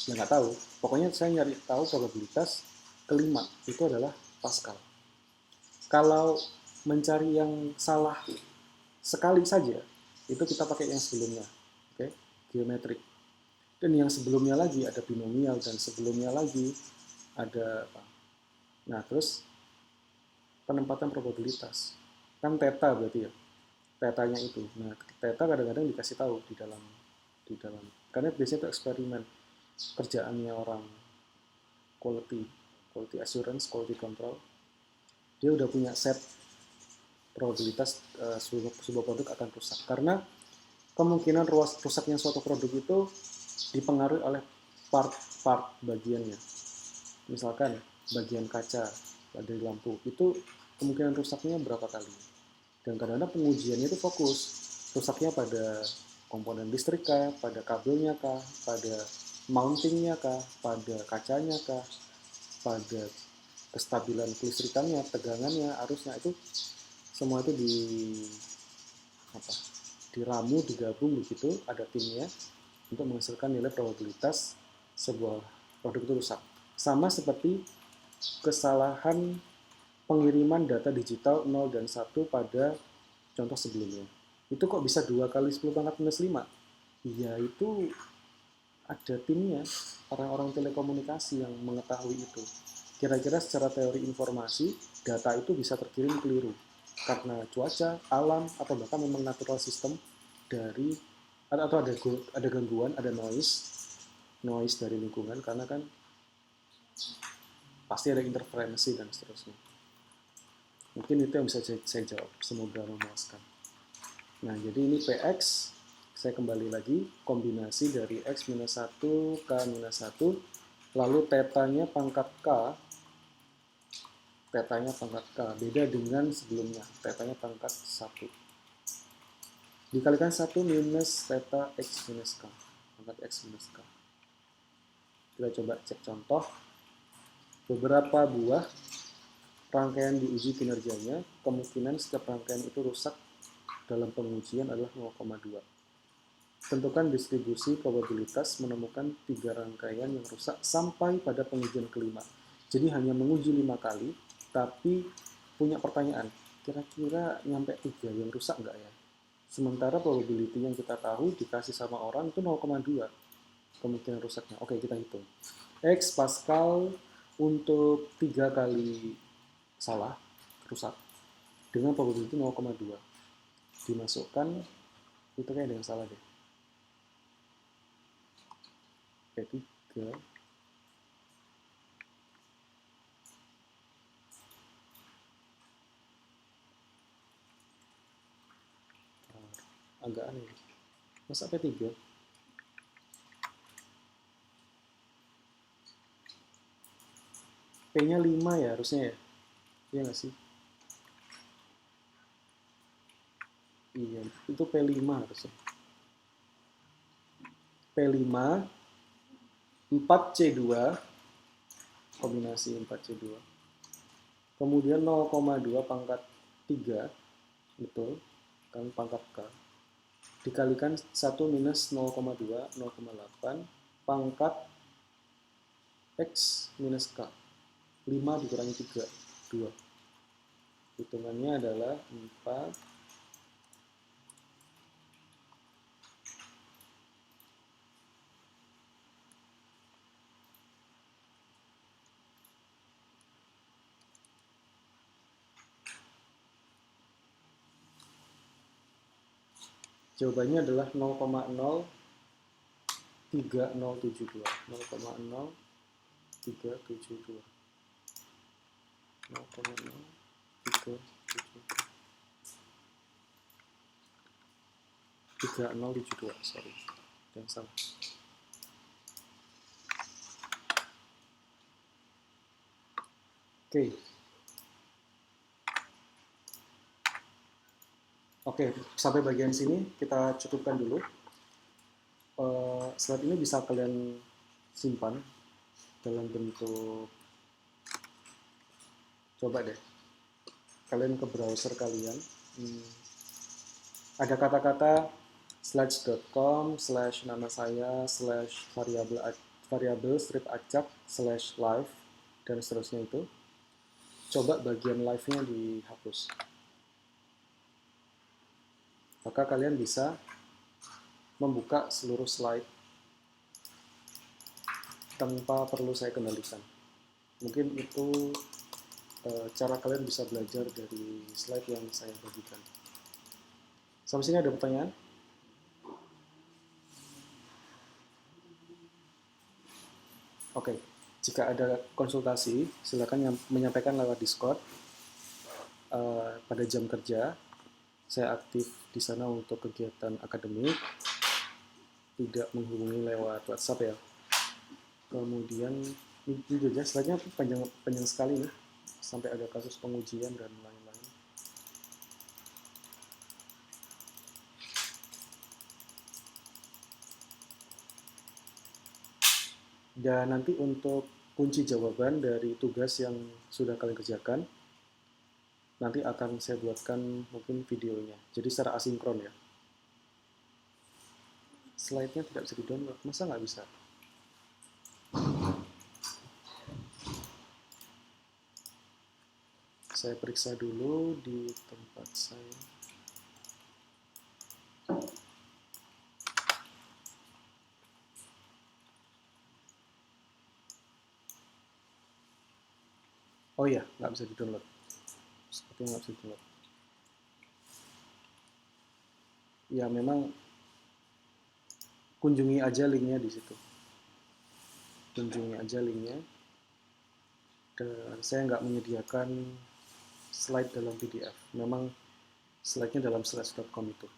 ya nggak tahu. Pokoknya saya nyari tahu probabilitas kelima itu adalah Pascal. Kalau mencari yang salah sekali saja, itu kita pakai yang sebelumnya, oke, geometrik. Dan yang sebelumnya lagi ada binomial, dan sebelumnya lagi ada apa? Nah, terus penempatan probabilitas. Kan theta berarti ya, tetanya itu. Nah, theta kadang-kadang dikasih tahu di dalam karena biasanya itu eksperimen kerjaannya orang quality assurance, quality control. Dia udah punya set probabilitas sebuah produk akan rusak, karena kemungkinan rusaknya suatu produk itu dipengaruhi oleh part-part bagiannya. Misalkan bagian kaca dari lampu itu kemungkinan rusaknya berapa kali, dan kadang-kadang pengujiannya itu fokus rusaknya pada komponen listrik kah, pada kabelnya kah, pada mountingnya kah, pada kacanya kah, pada kestabilan kelistrikannya, tegangannya, arusnya, itu semua itu diramu, digabung begitu, ada timnya untuk menghasilkan nilai probabilitas sebuah produk itu rusak. Sama seperti kesalahan pengiriman data digital 0 dan 1 pada contoh sebelumnya. Itu kok bisa 2 kali 10 pangkat minus 5? Ya itu ada timnya, orang-orang telekomunikasi yang mengetahui itu. Kira-kira secara teori informasi, data itu bisa terkirim keliru karena cuaca, alam, atau bahkan memang natural system dari, atau ada gangguan, ada noise dari lingkungan, karena kan pasti ada interferensi dan seterusnya. Mungkin itu yang bisa saya jawab, semoga memuaskan. Nah, jadi ini PX, saya kembali lagi, kombinasi dari X minus 1, K minus 1, lalu tetanya pangkat K, beda dengan sebelumnya, tetanya pangkat 1. Dikalikan 1 minus theta X minus K, pangkat X minus K. Kita coba cek contoh. Beberapa buah rangkaian diuji kinerjanya, kemungkinan setiap rangkaian itu rusak dalam pengujian adalah 0,2. Tentukan distribusi probabilitas menemukan 3 rangkaian yang rusak sampai pada pengujian kelima. Jadi hanya menguji 5 kali, tapi punya pertanyaan, kira-kira nyampe 3 yang rusak nggak ya? Sementara probability yang kita tahu dikasih sama orang itu 0,2 kemungkinan rusaknya. Oke, kita hitung. X Pascal untuk 3 kali salah, rusak, dengan probability 0,2. Dimasukkan, itu kayak ada yang salah deh. P3 agak aneh. Masa P3? P-nya 5 ya harusnya ya? Iya nggak sih? Iya, itu P5 harusnya. P5, 4C2, kombinasi 4C2. Kemudian 0,2 pangkat 3, betul, kan pangkat K. Dikalikan 1 minus 0,2, 0,8, pangkat X minus K. 5 dikurangi 3, 2. Hitungannya adalah 4. Jawabannya adalah 0,03072. 0,0372. 3072, sorry, yang salah. Oke, sampai bagian sini kita cukupkan dulu. Slide ini bisa kalian simpan dalam bentuk, coba deh, kalian ke browser kalian, ada kata-kata slides.com/nama saya /variabel strip acak /live dan seterusnya itu. coba bagian live-nya dihapus. Maka kalian bisa membuka seluruh slide tanpa perlu saya kendalikan. Mungkin itu cara kalian bisa belajar dari slide yang saya bagikan. Sampai sini ada pertanyaan? Oke, jika ada konsultasi, silakan menyampaikan lewat Discord. Pada jam kerja, saya aktif di sana untuk kegiatan akademik, tidak menghubungi lewat WhatsApp ya. Kemudian ini juga slide-nya panjang sekali nih, sampai ada kasus pengujian dan lain-lain. Dan nanti untuk kunci jawaban dari tugas yang sudah kalian kerjakan, nanti akan saya buatkan mungkin videonya. Jadi secara asinkron ya. Slide-nya tidak bisa di-download. Masa nggak bisa? Saya periksa dulu di tempat saya. Oh iya, nggak bisa di-download. Sepertinya nggak bisa di-download. Ya memang kunjungi aja linknya di situ. Kunjungi aja linknya. Dan saya nggak menyediakan slide dalam PDF. Memang slide-nya dalam slides.com itu.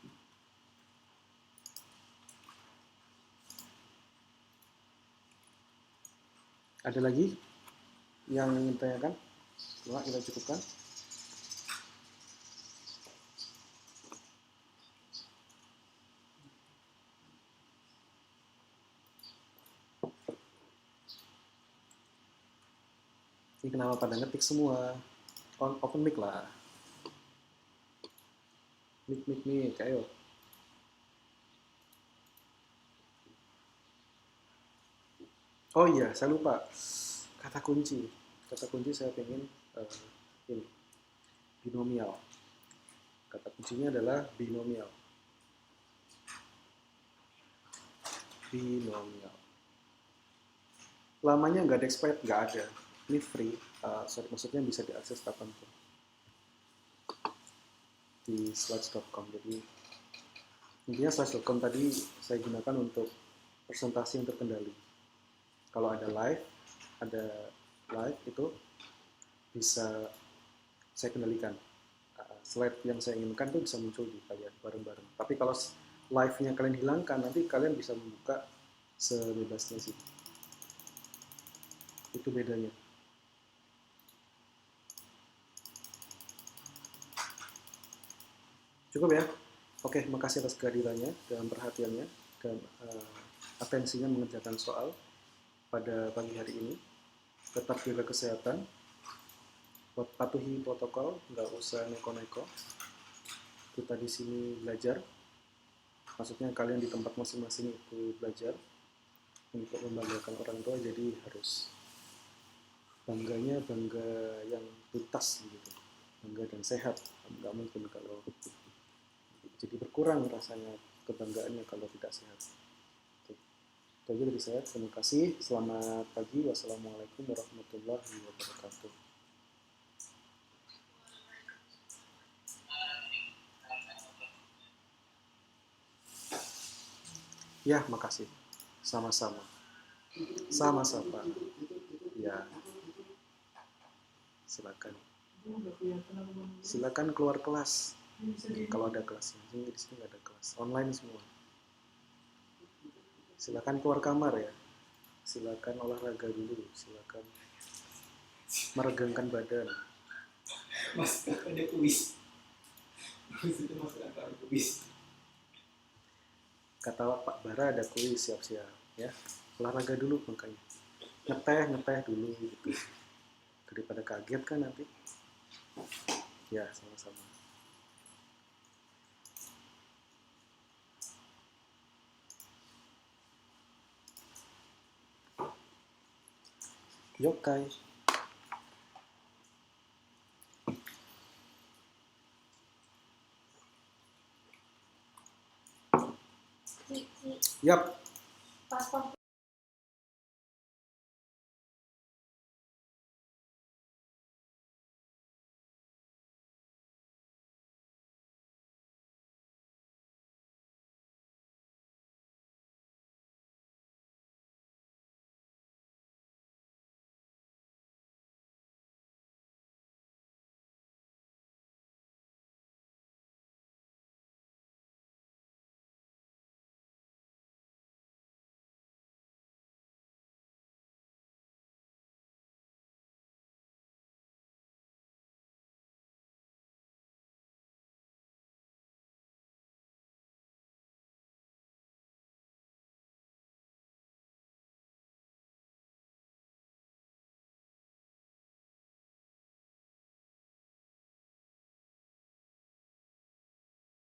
Ada lagi yang ingin tanyakan? Setelah kita cukupkan. Ini kenapa pada ngetik semua? Open mic lah. Mic, ayo. Oh iya, saya lupa. Kata kunci saya pengen ini, binomial. Kata kuncinya adalah binomial. Binomial. Lamanya nggak ada expired, nggak ada. Ini free, maksudnya bisa diakses kapanpun di slides.com. Jadi intinya slides.com tadi saya gunakan untuk presentasi yang terkendali. Kalau ada live itu bisa saya kendalikan. Slide yang saya inginkan itu bisa muncul di kalian bareng-bareng. Tapi kalau live-nya kalian hilangkan, nanti kalian bisa membuka sebebasnya sih. Itu bedanya. Cukup ya? Oke, makasih atas kehadirannya dan perhatiannya dan atensinya mengerjakan soal pada pagi hari ini. Tetap jaga kesehatan, patuhi protokol, nggak usah neko-neko. Kita di sini belajar, maksudnya kalian di tempat masing-masing itu belajar untuk membanggakan orang tua, jadi harus bangga yang tuntas gitu, bangga dan sehat. Nggak mungkin kalau jadi berkurang rasanya kebanggaannya kalau tidak sehat. Itu aja dari saya. Terima kasih. Selamat pagi. Wassalamualaikum warahmatullahi wabarakatuh. Ya, makasih. Sama-sama. Sama-sama. Ya. Silakan. Silakan keluar kelas. Kalau ada kelasnya. Di sini nggak ada kelas. Online semua. Silakan keluar kamar ya. Silakan olahraga dulu. Silakan meregangkan badan. Mas, ada kuis. Itu masuk akal kuis. Kata Pak Bara ada kuis, siap-siap ya. Olahraga dulu makanya. Ngeteh dulu gitu. Daripada kaget kan nanti. Ya, sama-sama. Yokai. Ci, Yap. paspor